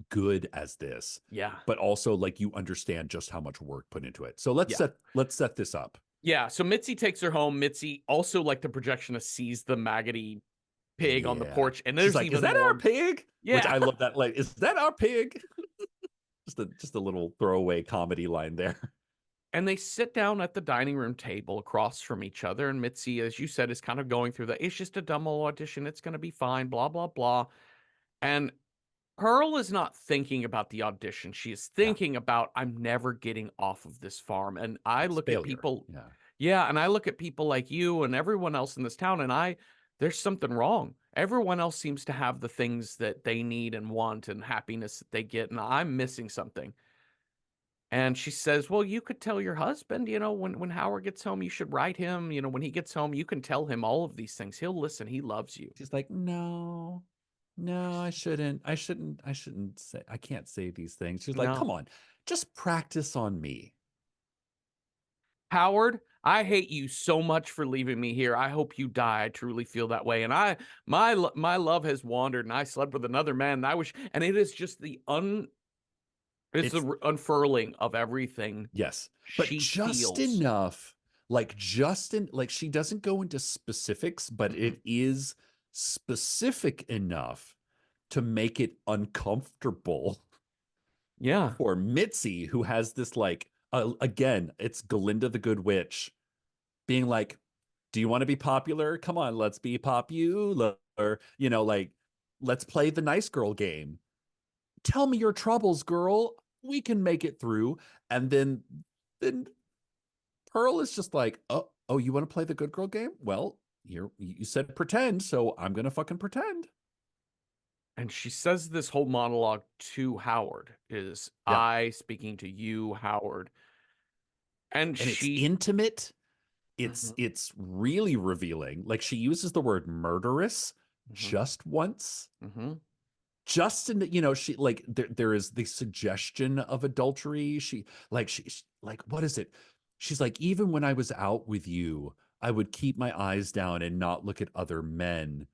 good as this. Yeah. But also like you understand just how much work put into it. So Yeah. let's set this up. Yeah. So Mitzi takes her home. Mitzi also, like the projectionist, sees the maggoty pig on the Yeah. porch, and She's there's like, is even that our more. pig? Which Yeah. I love that. Like, is that our pig? Just a little throwaway comedy line there. And they sit down at the dining room table across from each other. And Mitzi, as you said, is kind of going through the, it's just a dumb old audition. It's going to be fine, blah, blah, blah. And Pearl is not thinking about the audition. She is Yeah. thinking about, I'm never getting off of this farm. And I Yes. look at Failure. people, Yeah. yeah, and I look at people like you and everyone else in this town, and there's something wrong. Everyone else seems to have the things that they need and want and happiness that they get, and I'm missing something. And she says, well, you could tell your husband, when Howard gets home, you should write him. When he gets home, you can tell him all of these things. He'll listen. He loves you. She's like, no, no, I shouldn't say, I can't say these things. She's like, No. come on, just practice on me. Howard, I hate you so much for leaving me here. I hope you die. I truly feel that way. And my love has wandered, and I slept with another man. And I wish, and it is just it's It's, the unfurling of everything yes, but she just feels. enough, like she doesn't go into specifics, but Mm-mm. it is specific enough to make it uncomfortable Yeah. for Mitzi, who has this like, again, it's Glinda the Good Witch being like, do you want to be popular? Come on, let's be popular. Like, let's play the nice girl game. Tell me your troubles, girl. We can make it through. And then Pearl is just like, oh, you want to play the good girl game? Well, here you said pretend, so I'm gonna fucking pretend. And she says this whole monologue to Howard, is Yeah. I speaking to you, Howard. And And it's she, intimate. mhm, It's really revealing. Like she uses the word murderous mhm, just once. mhm. Just in the, she like there is the suggestion of adultery. She like, what is it? She's like, even when I was out with you, I would keep my eyes down and not look at other men,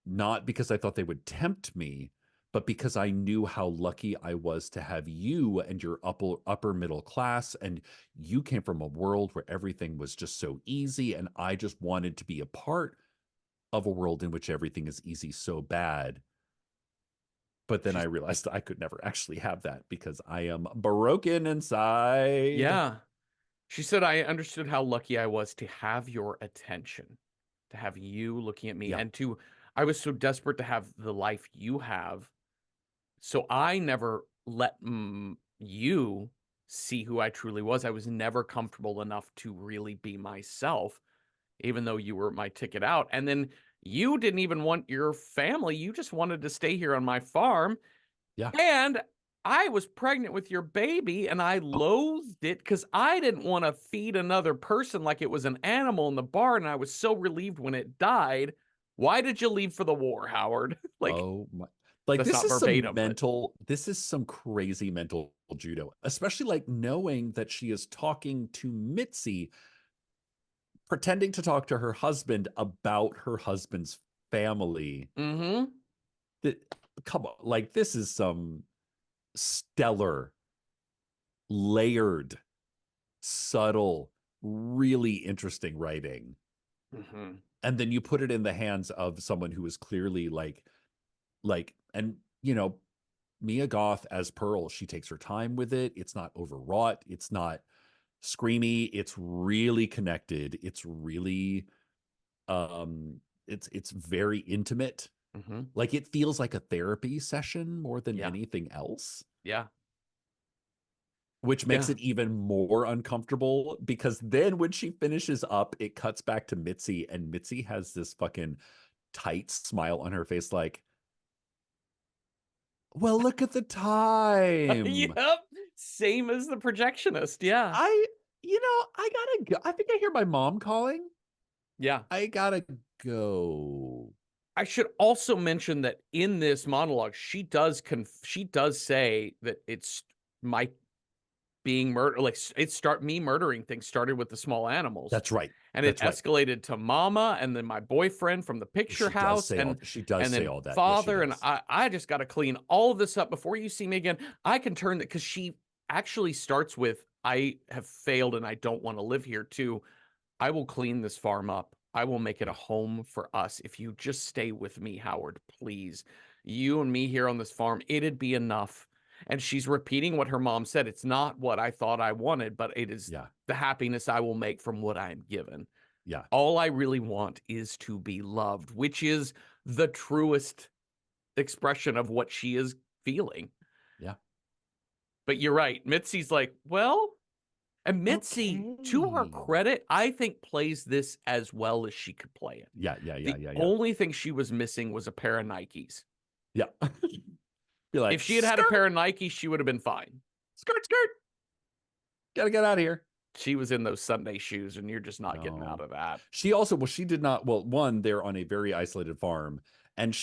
not because I thought they would tempt me, but because I knew how lucky I was to have you and your upper middle class. And you came from a world where everything was just so easy. And I just wanted to be a part of a world in which everything is easy so bad. But then I She's, realized I could never actually have that because I am broken inside. yeah. She said, I understood how lucky I was to have your attention, to have you looking at me, Yeah. and to, I was so desperate to have the life you have. So I never let you see who I truly was. I was never comfortable enough to really be myself, even though you were my ticket out. And then you didn't even want your family. You just wanted to stay here on my farm. Yeah. And I was pregnant with your baby and I loathed it because I didn't want to feed another person like it was an animal in the barn. And I was so relieved when it died. Why did you leave for the war, Howard? Like, Oh my. Like that's this not is some verbatim, but mental, this is some crazy mental judo, especially like knowing that she is talking to Mitzi, pretending to talk to her husband about her husband's family. mm-hmm. That, come on, like this is some stellar, layered, subtle, really interesting writing. Mm-hmm. And then you put it in the hands of someone who is clearly and Mia Goth as Pearl, she takes her time with it. It's not overwrought. It's not screamy. It's really connected. It's really it's very intimate. Mm-hmm. Like it feels like a therapy session more than Yeah. anything else, Yeah. which makes Yeah. it even more uncomfortable because then when she finishes up, it cuts back to Mitzi and Mitzi has this fucking tight smile on her face like, well, look at the time. Yep. Same as the projectionist. Yeah. I, I gotta go. I think I hear my mom calling. Yeah. I gotta go. I should also mention that in this monologue, she does say that it's my being murder like it start me murdering things started with the small animals. That's right. And it That's right. escalated to mama and then my boyfriend from the picture house She does and say then all that. Yes, she father and does. I just got to clean all of this up before you see me again. I can turn that because she actually starts with I have failed and I don't want to live here too. I will clean this farm up. I will make it a Yeah. home for us. If you just stay with me, Howard, please. You and me here on this farm, it'd be enough. And she's repeating what her mom said. It's not what I thought I wanted, but it is Yeah. the happiness I will make from what I am given. Yeah. All I really want is to be loved, which is the truest expression of what she is feeling. Yeah. But you're right. Mitzi's like, well, and Mitzi, to her Okay. credit, I think plays this as well as she could play it. Yeah. Yeah. Yeah. The Yeah. Yeah. only thing she was missing was a pair of Nikes. Yeah. Be If like, she had had a skirt, pair of Nikes, she would have been fine. skirt, skirt. Gotta get out of here. She was in those Sunday shoes, and you're just not getting out No. of that. She also, well, she did not, well, one, they're on a very isolated farm. And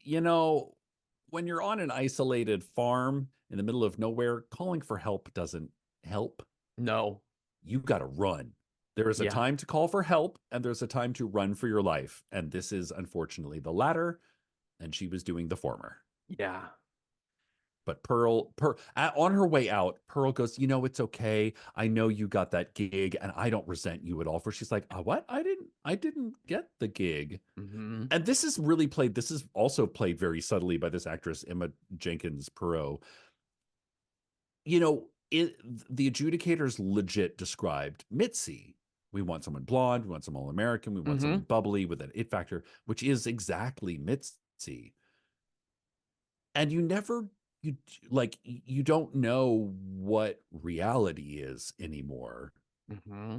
you know, when you're on an isolated farm in the middle of nowhere, calling for help doesn't help. No. You got to run. There is a Yeah. time to call for help and there's a time to run for your life. And this is unfortunately the latter. And she was doing the former. Yeah. But on her way out, Pearl goes, it's okay. I know you got that gig and I don't resent you at all. For she's like, what? I didn't get the gig. Mm-hmm. And this is also played very subtly by this actress, Emma Jenkins Perot. The adjudicators legit described Mitzi. We want someone blonde. We want someone all American. We want Mm-hmm. someone bubbly with an it factor, which is exactly Mitzi. And you don't know what reality is anymore Mm-hmm.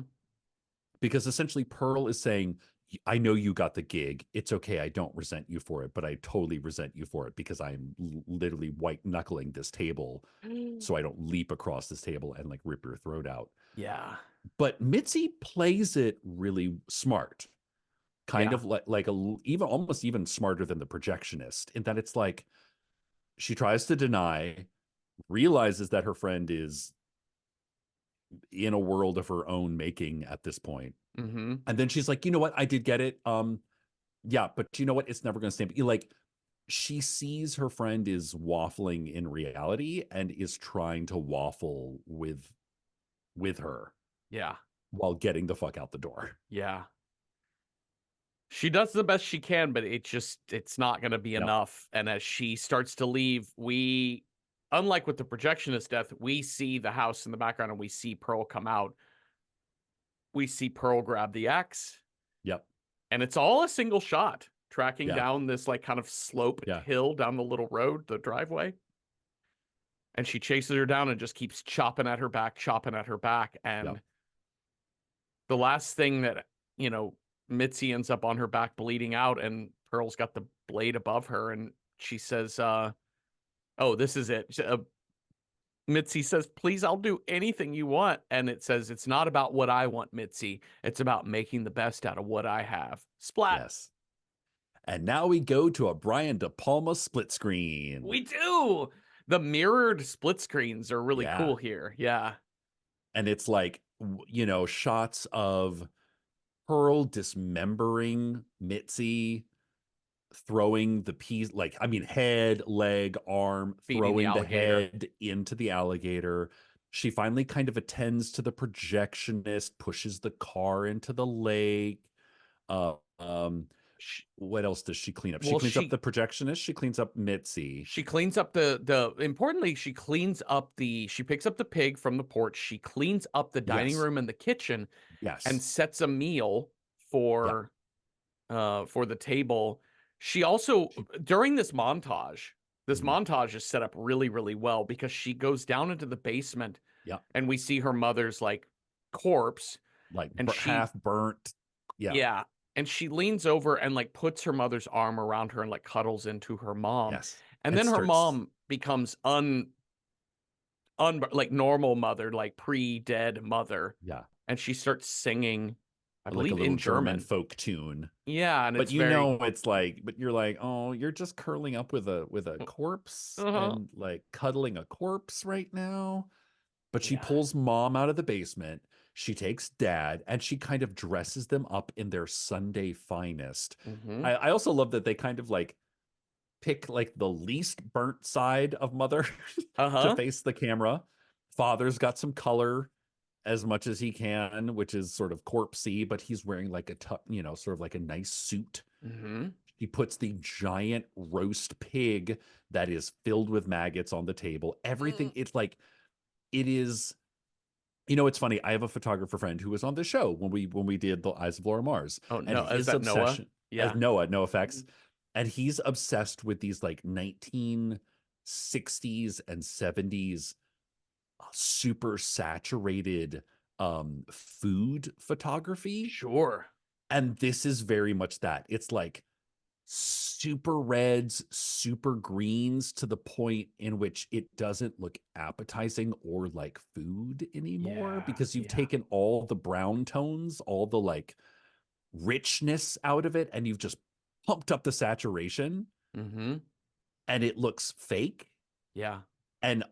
because essentially Pearl is saying, I know you got the gig. It's okay. I don't resent you for it, but I totally resent you for it because I'm literally white knuckling this table so I don't leap across this table and like rip your throat out. Yeah. But Mitzi plays it really smart, kind Yeah. of even almost even smarter than the projectionist in that it's like she tries to deny, realizes that her friend is in a world of her own making at this point. Mm-hmm. And then she's like, you know what? I did get it. Yeah, but you know what? It's never going to stand. Like, she sees her friend is waffling in reality and is trying to waffle with her Yeah. while getting the fuck out the door. Yeah. She does the best she can, but it's not going to be No. enough. And as she starts to leave, unlike with the projectionist death, we see the house in the background and we see Pearl come out. we see Pearl grab the axe, Yep. and it's all a single shot, tracking Yeah. down this like kind of sloped Yeah. hill down the little road, the driveway. And she chases her down and just keeps chopping at her back, chopping at her back. Yep. And the last thing that, you know, Mitzi ends up on her back bleeding out, and Pearl's got the blade above her, and she says, oh, this is it. Mitzi says, please, I'll do anything you want. And it says, it's not about what I want, Mitzi. It's about making the best out of what I have. Splat. Yes. And now we go to a Brian De Palma split screen. We do. The mirrored split screens are really Yeah. cool here. Yeah. And it's like, you know, shots of Pearl dismembering Mitzi, throwing the piece, like, I mean, head, leg, arm, Feeding the throwing the alligator. head into the alligator. She finally kind of attends to the projectionist, pushes the car into the lake. Uh, um, what else does she clean up? She Well, cleans up the projectionist. She cleans up Mitzi. she cleans up importantly, she cleans up she picks up the pig from the porch. She cleans up the dining Yes. room and the kitchen Yes. and sets a meal for the table. She also, during this montage is set up really, really well because she goes down into the basement and we see her mother's like corpse, like and half burnt. Yeah. And she leans over and like puts her mother's arm around her and like cuddles into her mom. Yes. And then her mom becomes like normal mother, like pre-dead mother. Yeah. And she starts singing, I like believe, a little in German folk tune. Yeah, and but it's you very know, it's like, but you're like, oh, you're just curling up with a corpse and like cuddling a corpse right now. But she pulls mom out of the basement. She takes dad and she kind of dresses them up in their Sunday finest. I also love that they kind of like pick like the least burnt side of mother to face the camera. Father's got some color as much as he can, which is sort of corpsey, but he's wearing like you know, sort of like a nice suit. He puts the giant roast pig that is filled with maggots on the table. Everything, it's like, it is, you know, it's funny. I have a photographer friend who was on the show when we did the Eyes of Laura Mars. Oh, and no, is his that obsession Noah? Yeah. as Noah, no effects. And he's obsessed with these like 1960s and 70s super saturated food photography. Sure. And this is very much that. It's like super reds, super greens, to the point in which it doesn't look appetizing or like food anymore, because you've taken all the brown tones, all the like richness out of it, and you've just pumped up the saturation, and it looks fake. Yeah. And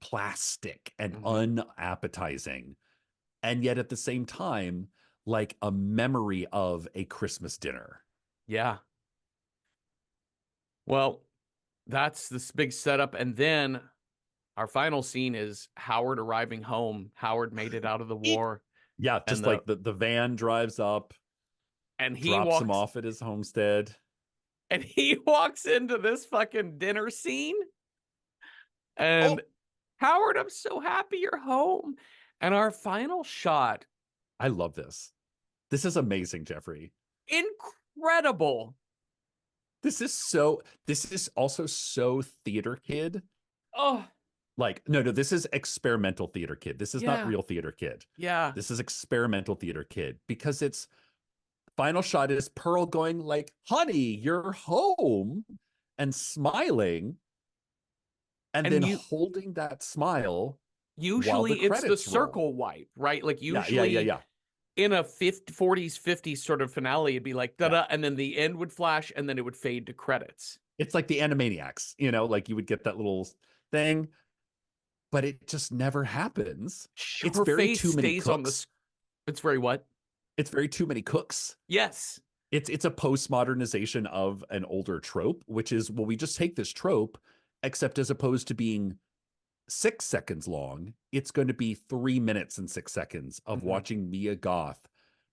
plastic and unappetizing, and yet at the same time like a memory of a Christmas dinner. Yeah. Well, that's this big setup, and then our final scene is Howard arriving home. Howard made it out of the war. Just like the van drives up and he drops him off at his homestead, and he walks into this fucking dinner scene. And Howard, I'm so happy you're home. And our final shot. I love this. This is amazing, Jeffrey. Incredible. This is also so theater kid. Oh. Like, no, this is experimental theater kid. This is not real theater kid. Yeah. This is experimental theater kid, because it's final shot is Pearl going like, honey, you're home, and smiling. And then holding that smile. Usually it's the circle wipe, right? Like usually in a 40s, 50s sort of finale, it'd be like, da-da, and then the end would flash, and then it would fade to credits. It's like the Animaniacs, you know, like you would get that little thing, but it just never happens. It's very too many cooks. It's very what? It's very too many cooks. Yes. It's a postmodernization of an older trope, which is, well, we just take this trope, except as opposed to being 6 seconds long, it's going to be 3 minutes and 6 seconds of watching Mia Goth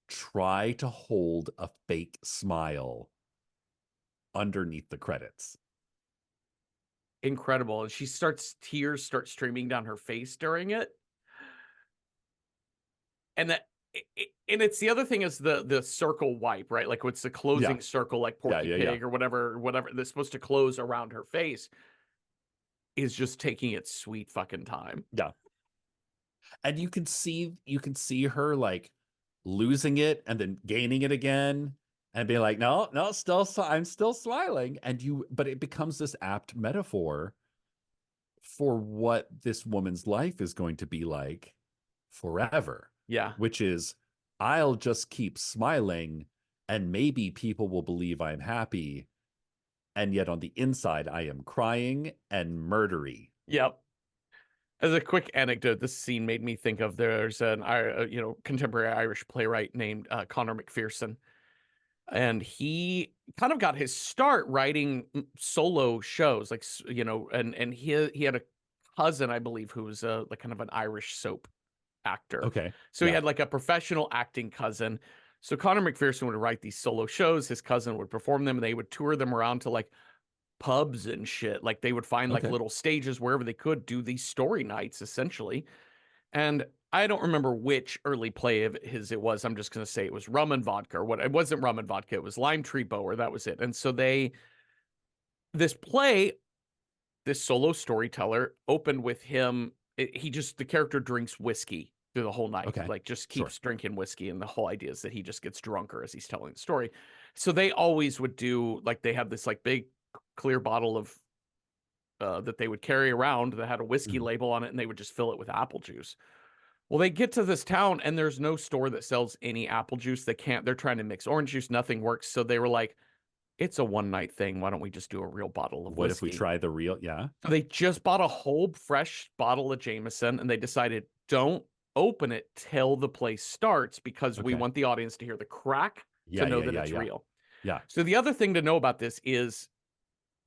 try to hold a fake smile underneath the credits. Incredible. And tears start streaming down her face during it. and that and it's the other thing is the circle wipe, right? Like what's the Yeah. closing circle, like Yeah. Porky Yeah. Yeah. Pig or whatever that's supposed to close around her face is just taking its sweet fucking time. Yeah. And you can see her like losing it and then gaining it again and being like, no, no, I'm still smiling. And but it becomes this apt metaphor for what this woman's life is going to be like forever, Yeah. which is, I'll just keep smiling and maybe people will believe I'm happy. And yet on the inside, I am crying and murdery. Yep. As a quick anecdote, this scene made me think of there's an contemporary Irish playwright named Connor McPherson, and he kind of got his start writing solo shows, like and he had a cousin, I believe, who was like kind of an Irish soap actor. Okay. So he Yeah. had like a professional acting cousin. So Connor McPherson would write these solo shows. His cousin would perform them, and they would tour them around to like pubs and shit. Like they would find like Okay. little stages wherever they could do these story nights essentially. And I don't remember which early play of his it was. I'm just going to say it was Rum and Vodka or what. It wasn't Rum and Vodka. It was Lime Tree Bower. That was it. And so this play, this solo storyteller opened with him. The character drinks whiskey through the whole night, Okay. like just Sure. keeps drinking whiskey. And the whole idea is that he just gets drunker as he's telling the story. So they always would do like, they had this like big clear bottle of that they would carry around that had a whiskey label on it, and they would just fill it with apple juice. Well, they get to this town and there's no store that sells any apple juice. They're trying to mix orange juice. Nothing works. So they were like, it's a one night thing. Why don't we just do a real bottle of What if we whiskey? try the real? Yeah. So they just bought a whole fresh bottle of Jameson and they decided, don't open it till the play starts because we Okay. want the audience to hear the crack Yeah. to know Yeah. that Yeah. it's Yeah. real. Yeah. So the other thing to know about this is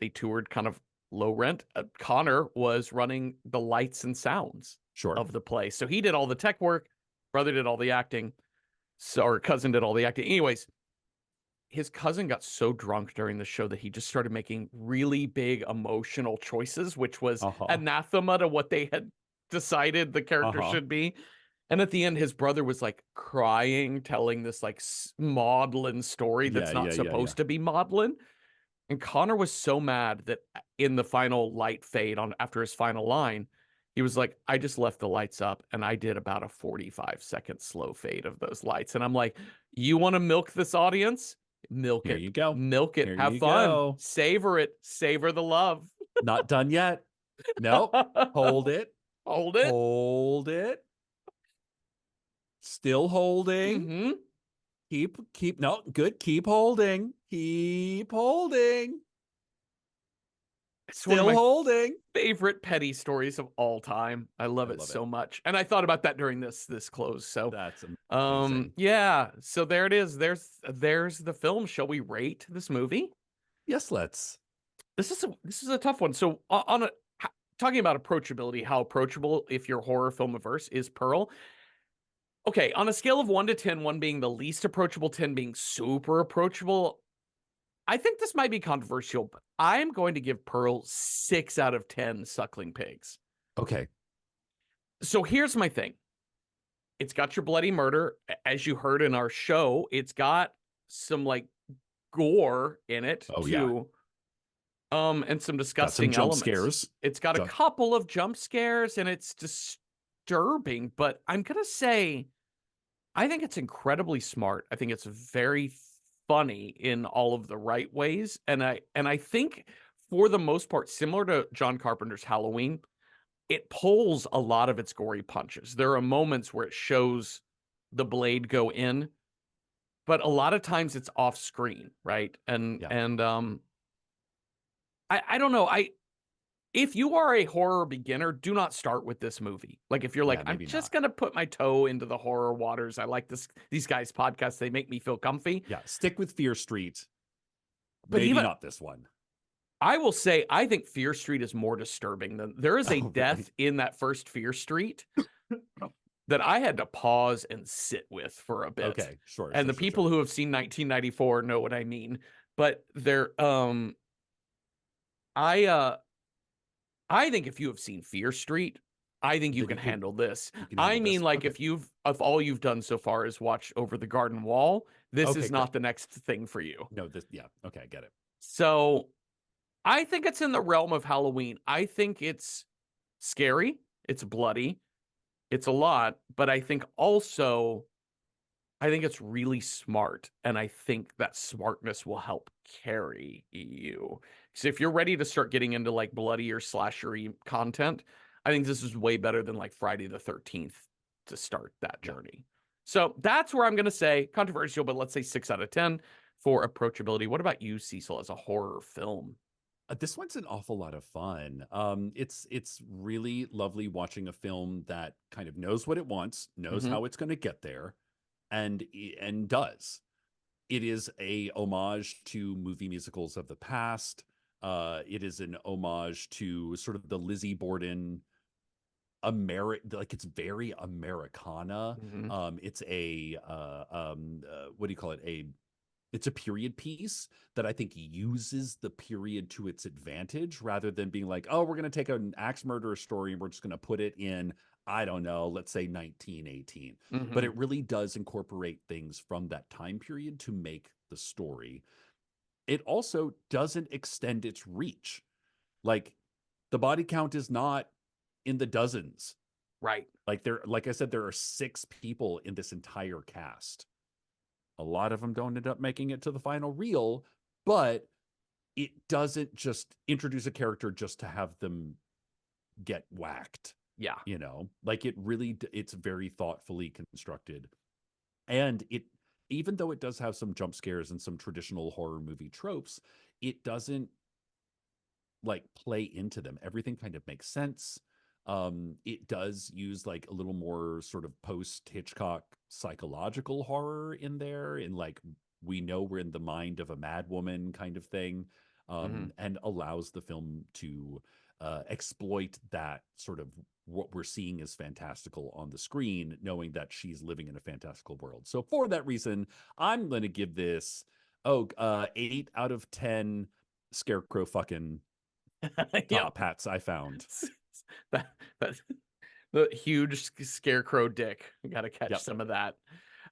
they toured kind of low rent. Connor was running the lights and sounds Sure. of the play. So he did all the tech work. Brother did all the acting. So, or cousin did all the acting. Anyways, his cousin got so drunk during the show that he just started making really big emotional choices, which was anathema to what they had decided the character should be. And at the end, his brother was like crying, telling this like maudlin story that's not supposed to be maudlin. And Connor was so mad that in the final light fade on after his final line, he was like, I just left the lights up and I did about a 45-second slow fade of those lights. And I'm like, you want to milk this audience? Milk Here it. you go. Milk it. Here Have you fun. go. Savor it. Savor the love. Not done yet. Nope. Hold it. Hold it. Hold it. Still holding. Mm-hmm. Keep, no, good. Keep holding. Keep holding. It's one of Still my holding. favorite petty stories of all time. I love it so much. And I thought about that during this close. So that's amazing. Yeah. So there it is. There's the film. Shall we rate this movie? Yes, let's. This is a tough one. So talking about approachability, how approachable if you're horror film averse is Pearl. Okay, on a scale of 1 to 10, 1 being the least approachable, 10 being super approachable, I think this might be controversial, but I'm going to give Pearl 6 out of 10 suckling pigs. Okay. So here's my thing. It's got your bloody murder. As you heard in our show, it's got some like gore in it too. Yeah. And some disgusting jump elements. Scares. It's got a couple of jump scares and it's disturbing, but I'm going to say I think it's incredibly smart. I think it's very funny in all of the right ways. And I think for the most part, similar to John Carpenter's Halloween, it pulls a lot of its gory punches. There are moments where it shows the blade go in, but a lot of times it's off screen, right? And I don't know. If you are a horror beginner, do not start with this movie. Like if you're like, I'm just gonna put my toe into the horror waters. I like these guys' podcasts. They make me feel comfy. Yeah, stick with Fear Street. But maybe even, not this one. I will say, I think Fear Street is more disturbing than there is a death in that first Fear Street that I had to pause and sit with for a bit. Okay, sure. And the people who have seen 1994 know what I mean. But I think if you have seen Fear Street, I think you that can handle this. you can I handle mean, this? like Okay. if all you've done so far is watch Over the Garden Wall, this Okay, is great. not the next thing for you. No, this, yeah. Okay, I get it. So I think it's in the realm of Halloween. I think it's scary, it's bloody, it's a lot, but I think it's really smart, and I think that smartness will help carry you. So if you're ready to start getting into like bloody or slashery content, I think this is way better than like Friday the 13th to start that Yeah. journey. So that's where I'm going to say controversial, but let's say 6 out of 10 for approachability. What about you, Cecil, as a horror film? This one's an awful lot of fun. It's really lovely watching a film that kind of knows what it wants, knows Hmm. how it's going to get there, and does. It is a homage to movie musicals of the past. It is an homage to sort of the Lizzie Borden like it's very Americana. Hmm. It's a what do you call it? It's a period piece that I think uses the period to its advantage rather than being like, oh, we're going to take an axe murderer story and we're just going to put it in, I don't know, let's say 1918. But Hmm. it really does incorporate things from that time period to make the story. It also doesn't extend its reach. Like the body count is not in the dozens. Right. Like I said, there are 6 people in this entire cast. A lot of them don't end up making it to the final reel, but it doesn't just introduce a character just to have them get whacked. Yeah. Like it's very thoughtfully constructed. And it, even though it does have some jump scares and some traditional horror movie tropes, it doesn't like play into them. Everything kind of makes sense. It does use like a little more sort of post Hitchcock psychological horror in there, in like we know we're in the mind of a mad woman kind of thing, Hmm. and allows the film to exploit that sort of what we're seeing as fantastical on the screen, knowing that she's living in a fantastical world. So for that reason, I'm going to give this 8 out of 10 scarecrow fucking Yep. top hats I found. that, that the huge scarecrow dick. We got to catch Yep. some of that.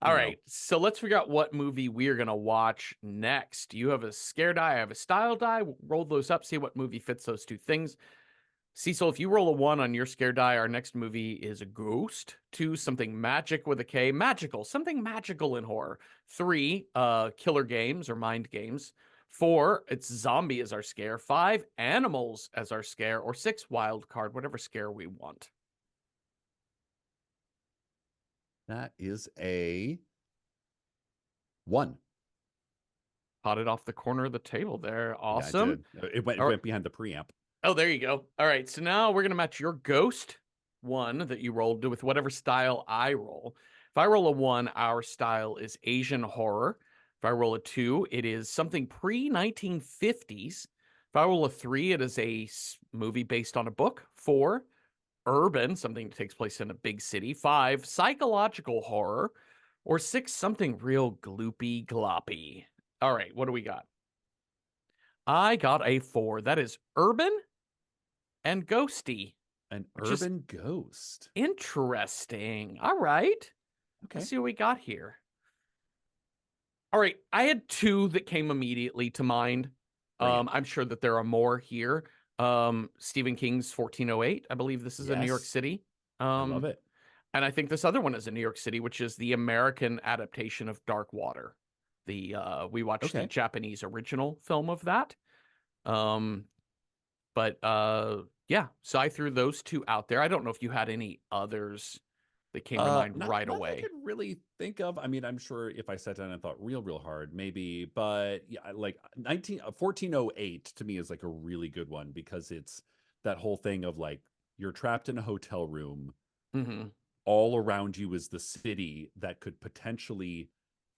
All You know, right. So let's figure out what movie we're going to watch next. You have a scare die. I have a style die. We'll roll those up, see what movie fits those two things. Cecil, if you roll a 1 on your scare die, our next movie is a ghost. 2, something magic with a K, magical, something magical in horror. 3, killer games or mind games. 4, it's zombie as our scare. 5, animals as our scare. Or 6, wild card, whatever scare we want. that is a 1. Caught it off the corner of the table there. Yeah, I Awesome. did. It All right. went behind the preamp. Oh, there you go. All right. So now we're going to match your ghost 1 that you rolled with whatever style I roll. If I roll a 1, our style is Asian horror. If I roll a 2, it is something pre 1950s. If I roll a 3, it is a movie based on a book. 4, urban, something that takes place in a big city. 5, psychological horror. Or 6, something real gloopy gloppy. All right. What do we got? I got a 4. That is urban and ghosty, An which is urban ghost. interesting. All right. Let's Okay. see what we got here. All right. I had 2 that came immediately to mind. Bring it. I'm sure that there are more here. Stephen King's 1408. I believe this is in New York Yes. City. I love Um, it. and I think this other one is in New York City, which is the American adaptation of Dark Water. We watched the Okay. Japanese original film of that. Um, but yeah, so I threw those 2 out there. I don't know if you had any others that came to mind Not right none I away. could really think of. I mean, I'm sure if I sat down and thought real hard, maybe, but yeah, like 1408 to me is like a really good one because it's that whole thing of like you're trapped in a hotel room, Hmm. all around you is the city that could potentially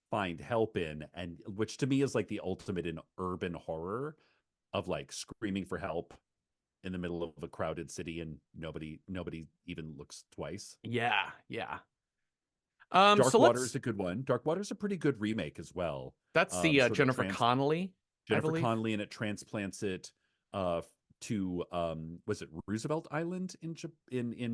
find help in, and which to me is like the ultimate in urban horror of like screaming for help in the middle of a crowded city and nobody even looks twice. Yeah, yeah. Dark So Water is let's. a good one. Dark Water is a pretty good remake as well. That's the Sort of Jennifer Connelly, I Jennifer believe. Connelly, and it transplants it to was it Roosevelt Island in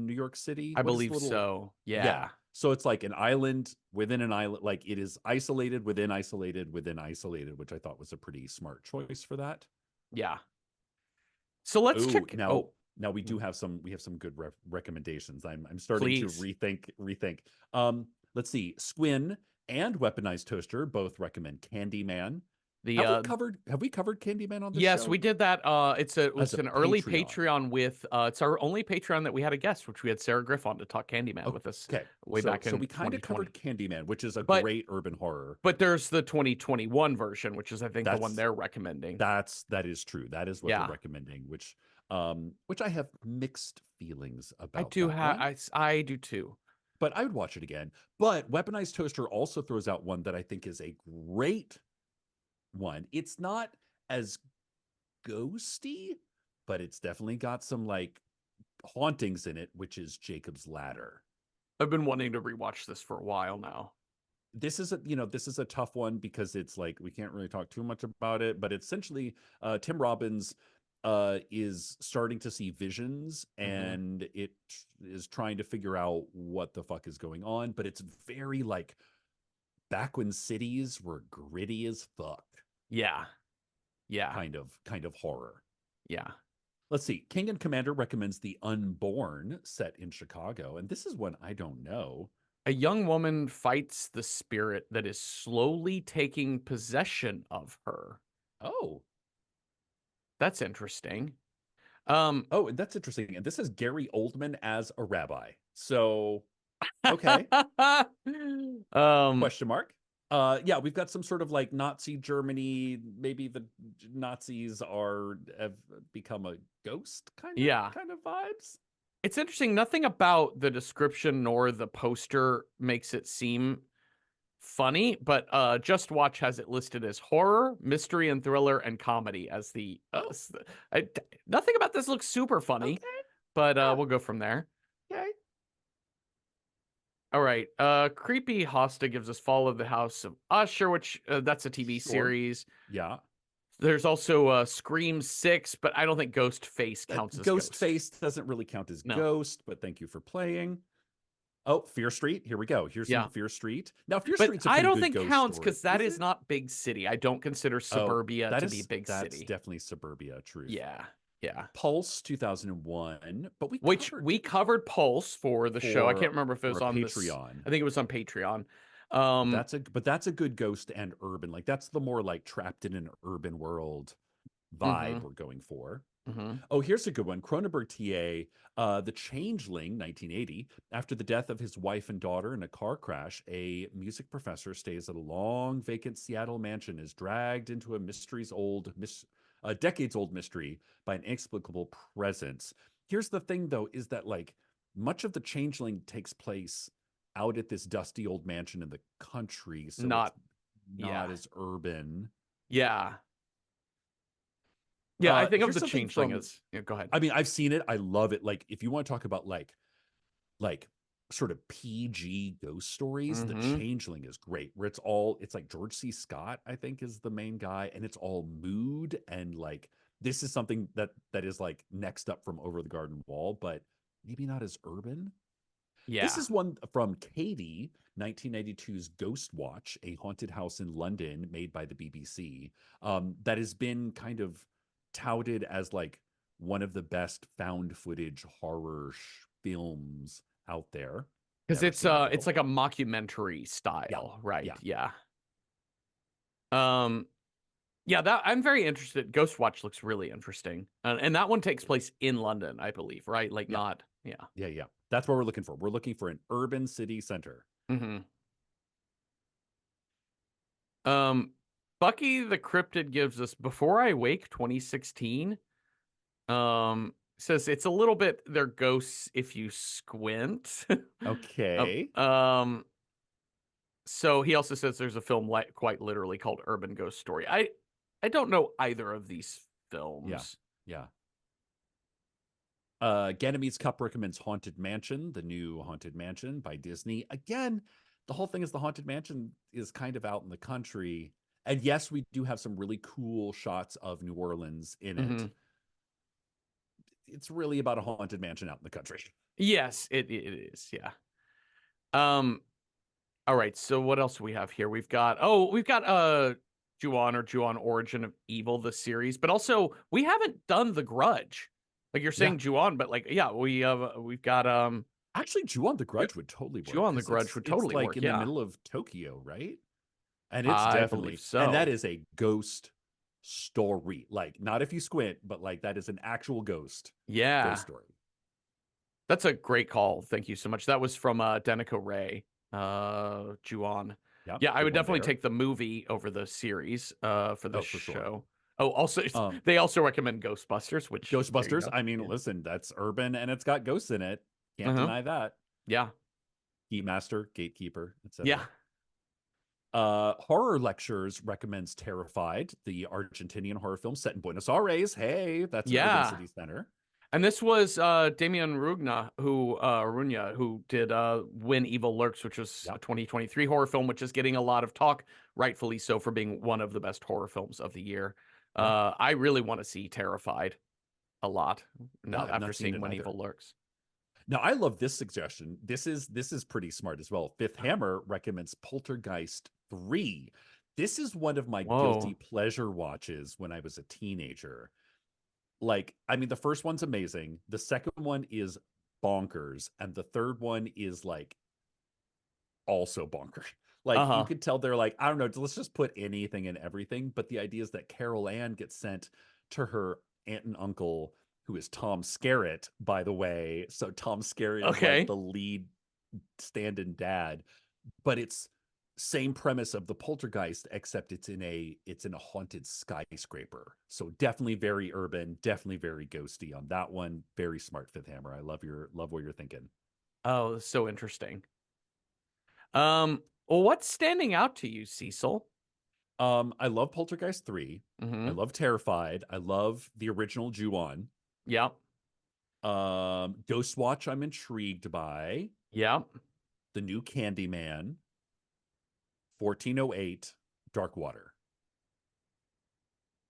New York City? I What is the believe little so. yeah. Yeah. So it's like an island within an island, like it is isolated within isolated within isolated, which I thought was a pretty smart choice for that. Yeah. So let's Oh, check. now Oh, now mm, we have some good recommendations. I'm starting to please. rethink. Let's see. Squin and Weaponized Toaster both recommend Candyman. The Have we covered Candyman on this Yes, we show? did that. As It's a an early Patreon. Patreon with it's our only Patreon that we had a guest, which we had Sarah Griff on to talk Candyman with us Okay. way So back so in we kind of 2020. covered Candyman, which is a But great urban horror. there's the 2021 version, which is I think the one That's they're recommending. that is true. That is what they're Yeah. recommending, which I have mixed feelings I about do that have one. I do too. But I would watch it again. But Weaponized Toaster also throws out one that I think is a great one. It's not as ghosty, but it's definitely got some like hauntings in it, which is Jacob's Ladder. I've been wanting to rewatch this for a while now. This is a tough one because it's like we can't really talk too much about it, but essentially Tim Robbins is starting to see visions, Hmm. and it is trying to figure out what the fuck is going on, but it's very like back when cities were gritty as fuck Yeah. Yeah. kind of horror. Yeah. Let's see. King and Commander recommends The Unborn, set in Chicago, and this is one I don't know. A young woman fights the spirit that is slowly taking possession of her. Oh, That's interesting. Um, oh, and that's interesting. And this is Gary Oldman as a rabbi. So, okay, um, question mark. Yeah, we've got some sort of like Nazi Germany. Maybe the Nazis have become a ghost yeah. kind of vibes. It's interesting. Nothing about the description nor the poster makes it seem funny, but Just Watch has it listed as horror, mystery, and thriller and comedy as the. Oh, Nothing about this looks super funny, okay, but yeah, we'll go from there. okay, All right. Creepy Hosta gives us Fall of the House of Usher, which that's a TV sure, series. yeah. There's also Scream 6, but I don't think Ghost Face counts as Ghost Ghost. Face doesn't really count as No. ghost, but thank you for playing. Oh, Fear Street. Here we go. Here's some Yeah. Fear Street. Now, Fear But Street's a I pretty don't good think ghost counts story. because that Is is it? not big city. I don't consider Oh, suburbia to be big that's city. definitely suburbia truth. Yeah. Yeah. Pulse 2001, but we Which covered we covered Pulse for the show. I can't remember if it was for on this. Patreon. I think it was on Patreon. That's a good ghost and urban. Like that's the more like trapped in an urban world Mm-hmm, vibe we're going for. mm-hmm. Oh, here's a good one. Cronenberg TA, The Changeling, 1980. After the death of his wife and daughter in a car crash, a music professor stays at a long vacant Seattle mansion, is dragged into a decades old mystery by an inexplicable presence. Here's the thing, though, is that like much of The Changeling takes place out at this dusty old mansion in the country, so it's Not. not Yeah. as urban. Yeah. Yeah. I think of Here's the something Changeling from as. Yeah, go ahead. I mean, I've seen it. I love it. Like, if you want to talk about like sort of PG ghost stories, The Mm-hmm. Changeling is great. Where it's like George C. Scott, I think, is the main guy, and it's all mood and like this is something that is like next up from Over the Garden Wall, but maybe not as urban. This Yeah. is one from Katie, 1992's Ghost Watch, a haunted house in London made by the BBC, that has been kind of touted as like one of the best found footage horror films out there. Because Never seen it it's though. like a mockumentary Yeah, style, right? yeah, Yeah. Um, yeah, that I'm very interested. Ghostwatch looks really interesting. And that one takes place in London, I believe, right? Like yeah, not, yeah. yeah. That's what we're looking for. We're looking for an urban city center. Hmm. Um, Bucky the Cryptid gives us Before I Wake 2016. Says it's a little bit they're ghosts if you squint. Um, Okay. um, so he also says there's a film like quite literally called Urban Ghost Story. I don't know either of these Yeah, films. yeah. Ganymede's Cup recommends Haunted Mansion, the new Haunted Mansion by Disney. Again, the whole thing is the Haunted Mansion is kind of out in the country. And yes, we do have some really cool shots of New Orleans in it. Hmm. it's really about a haunted mansion out in the country. Yes, it is. Yeah. Um. All right. So what else do we have here? We've got Ju-on or Ju-on Origin of Evil, the series, but also we haven't done The Grudge. Like you're Yeah. saying Ju-on, but like yeah, we've got Actually, Ju-on the Grudge would totally work Ju-on The because Grudge would it's totally like work. in the Yeah, middle of Tokyo, right? And it's I believe definitely, and that so. is a ghost story. Like, not if you squint, but like that is an actual ghost Yeah. story. That's a great call. Thank you so much. That was from Denico Ray, Ju-on. Yeah, Yeah, I good would one definitely there. take the movie over the series for this Oh, for sure. show. Oh, also Um, they also recommend Ghostbusters, which there you Ghostbusters. go. I mean, Yeah. listen, that's urban and it's got ghosts in it. Can't Uh-huh. deny that. Yeah. Keymaster, gatekeeper, Yeah. etc. Horror Lectures recommends Terrified, the Argentinian horror film set in Buenos Aires. Hey, that's an urban Yeah. city center. And this was Damian Runya who did When Evil Lurks, which was Yeah, a 2023 horror film, which is getting a lot of talk, rightfully so, for being one of the best horror films of the year. yeah, I really want to see Terrified a lot yeah. now I've after not seen seeing it When either. Evil Lurks. Now, I love this suggestion. This is pretty smart as well. Fifth Hammer recommends Poltergeist 3. This is one of my guilty Whoa. pleasure watches when I was a teenager. Like, I mean, the first one's amazing. The second one is bonkers, and the third one is like also bonkers. Like, you Uh-huh. could tell they're like, I don't know, let's just put anything and everything. But the idea is that Carol Ann gets sent to her aunt and uncle, who is Tom Skerritt, by the way. So Tom Skerritt is like Okay. the lead stand-in dad, but it's same premise of the poltergeist, except it's in a haunted skyscraper. So definitely very urban, definitely very ghosty on that one. Very smart, Fifth Hammer. I love what you're thinking. Oh, so interesting. Well, what's standing out to you, Cecil? I love Poltergeist 3. I Mm-hmm. love Terrified. I love the original Ju-on. Yep. Ghostwatch, I'm intrigued by. Yep. The new Candyman, 1408, Dark Water.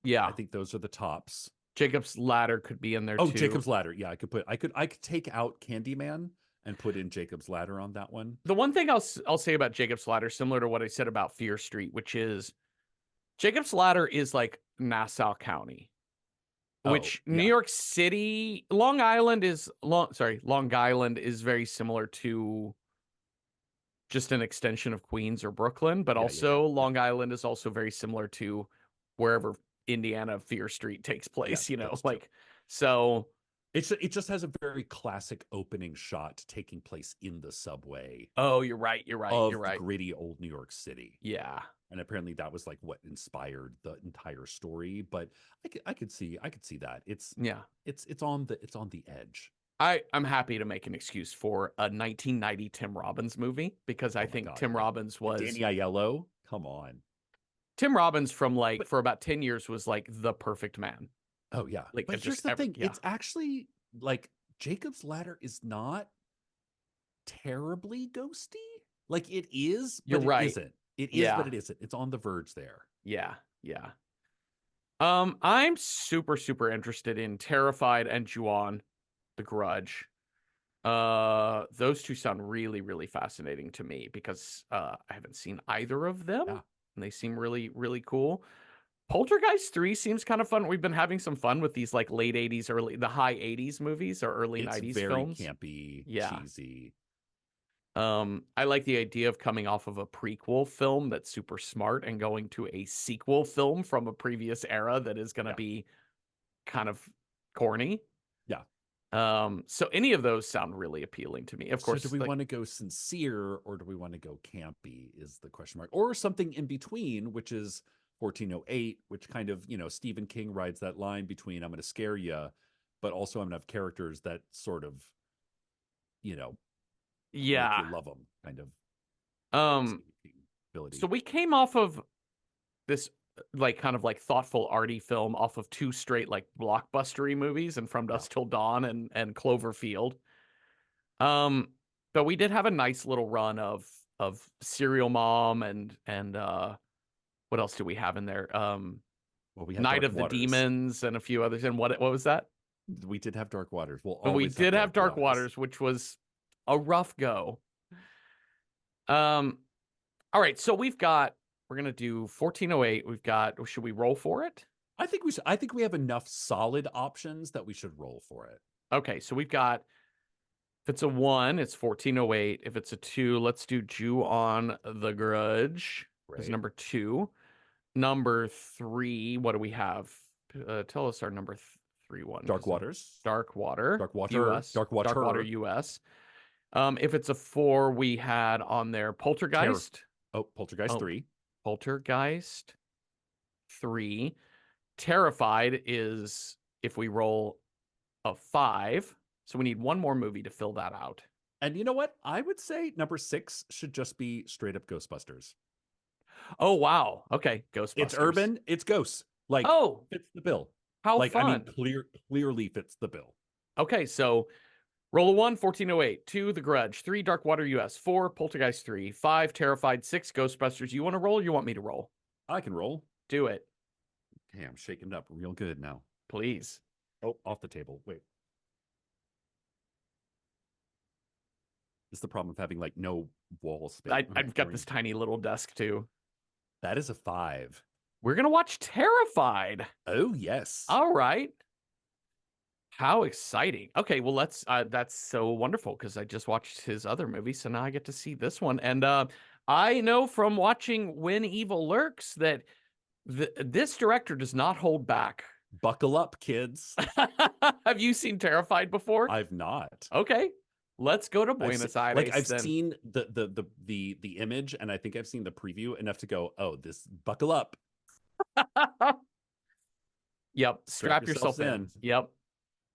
I Yeah. think those are the tops. Jacob's Ladder could be in there Oh, too. Jacob's Ladder. Yeah, I could take out Candyman and put in Jacob's Ladder on that one. The one thing I'll say about Jacob's Ladder, similar to what I said about Fear Street, which is Jacob's Ladder is like Nassau County, Oh, which New yeah. York City, Long Island is very similar to just an extension of Queens or Brooklyn, but Yeah, yeah, yeah. also Yeah. Long Island is also very similar to wherever Indiana Fear Street takes Yeah, place, that's true. like so. It just has a very classic opening shot taking place in the subway Oh, you're right. You're right. You're of right. gritty old New York City. Yeah. And apparently that was like what inspired the entire story. But I could see that. Yeah. It's on the edge. I'm happy to make an excuse for a 1990 Tim Robbins movie because I Oh my think God, Tim yeah. Robbins And was Danny Aiello, come on. Tim Robbins from like But for about 10 years was like the perfect man. oh yeah. Like But it here's just the thing. yeah. It's actually like Jacob's Ladder is not terribly ghosty. Like it is, You're but it right. isn't. It is, but Yeah. it isn't. It's on the verge there. Yeah. Yeah. I'm super super interested in Terrified and Ju-on, The Grudge. Those two sound really really fascinating to me because I haven't seen either of them Yeah. and they seem really really cool. Poltergeist 3 seems kind of fun. We've been having some fun with these like late 80s, the high 80s movies or early It's 90s very films. campy, Yeah. cheesy. I like the idea of coming off of a prequel film that's super smart and going to a sequel film from a previous era that is going to Yeah. be kind of corny. Yeah. So any of those sound really appealing to me. Of So do course, we like want to go sincere or do we want to go campy is the question mark. Or something in between, which is 1408, which kind of, Stephen King rides that line between I'm going to scare you, but also I'm going to have characters that sort of, you know, make yeah. you love them kind of Um Stephen King ability. so we came off of this like kind of like thoughtful arty film off of two straight like blockbustery movies and From Yeah. Dusk Till Dawn and Cloverfield. Um but we did have a nice little run of Serial Mom and what else do we have in there? Well, we had Night Dark of the Waters. Demons and a few others. And what was that? We did have Dark Waters. We'll And we always have did have Dark Waters. Waters, which was a rough go. All right, so we're gonna do 1408. We've got, should we roll for it? I think we should. I think we have enough solid options that we should roll for it. Okay, so we've got, if it's a 1, it's 1408. If it's a 2, let's do Jew on the Grudge. Is Right. number 2. Number 3, what do we have? Tell us our number 3 one. Dark Waters. Dark Water. Dark Water. US. Dark Water. Dark Water US. If it's a 4, we had on there Poltergeist. Poltergeist 3. Poltergeist 3. Terrified is if we roll a 5. So we need one more movie to fill that out. And you know what? I would say number 6 should just be straight up Ghostbusters. Oh, wow. Okay. Ghostbusters. It's urban. It's ghosts. Like, oh, fits the bill. How like, fun. I mean, clearly fits the bill. Okay. So roll a 1, 1408. 2, The Grudge. 3, Dark Water US. 4, Poltergeist 3. 5, Terrified. 6, Ghostbusters. You want to roll or you want me to roll? I can roll. Do it. Okay, I'm shaking it up real good now. Please. Oh, off the table. Wait. This is the problem of having like no wall space. I've got this tiny little desk too. That is a 5. We're going to watch Terrified. Oh, yes. All right. How exciting. Okay, well, that's so wonderful because I just watched his other movie, so now I get to see this one. And I know from watching When Evil Lurks that this director does not hold back. Buckle up, kids. Have you seen Terrified before? I've not. Okay. Let's go to Buenos Aires. Like I've seen the image, and I think I've seen the preview enough to go, oh, this buckle up. Yep. Strap yourself in. Yep.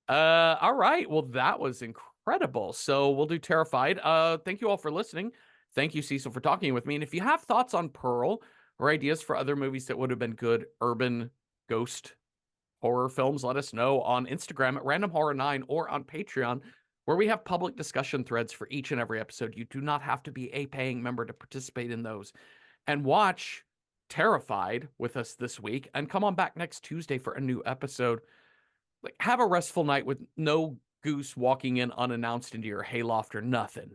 All right. Well, that was incredible. So we'll do Terrified. Thank you all for listening. Thank you, Cecil, for talking with me. And if you have thoughts on Pearl or ideas for other movies that would have been good urban ghost horror films, let us know on Instagram at randomhorror9 or on Patreon, where we have public discussion threads for each and every episode. You do not have to be a paying member to participate in those. And watch Terrified with us this week, and come on back next Tuesday for a new episode. Like, have a restful night with no goose walking in unannounced into your hayloft or nothing.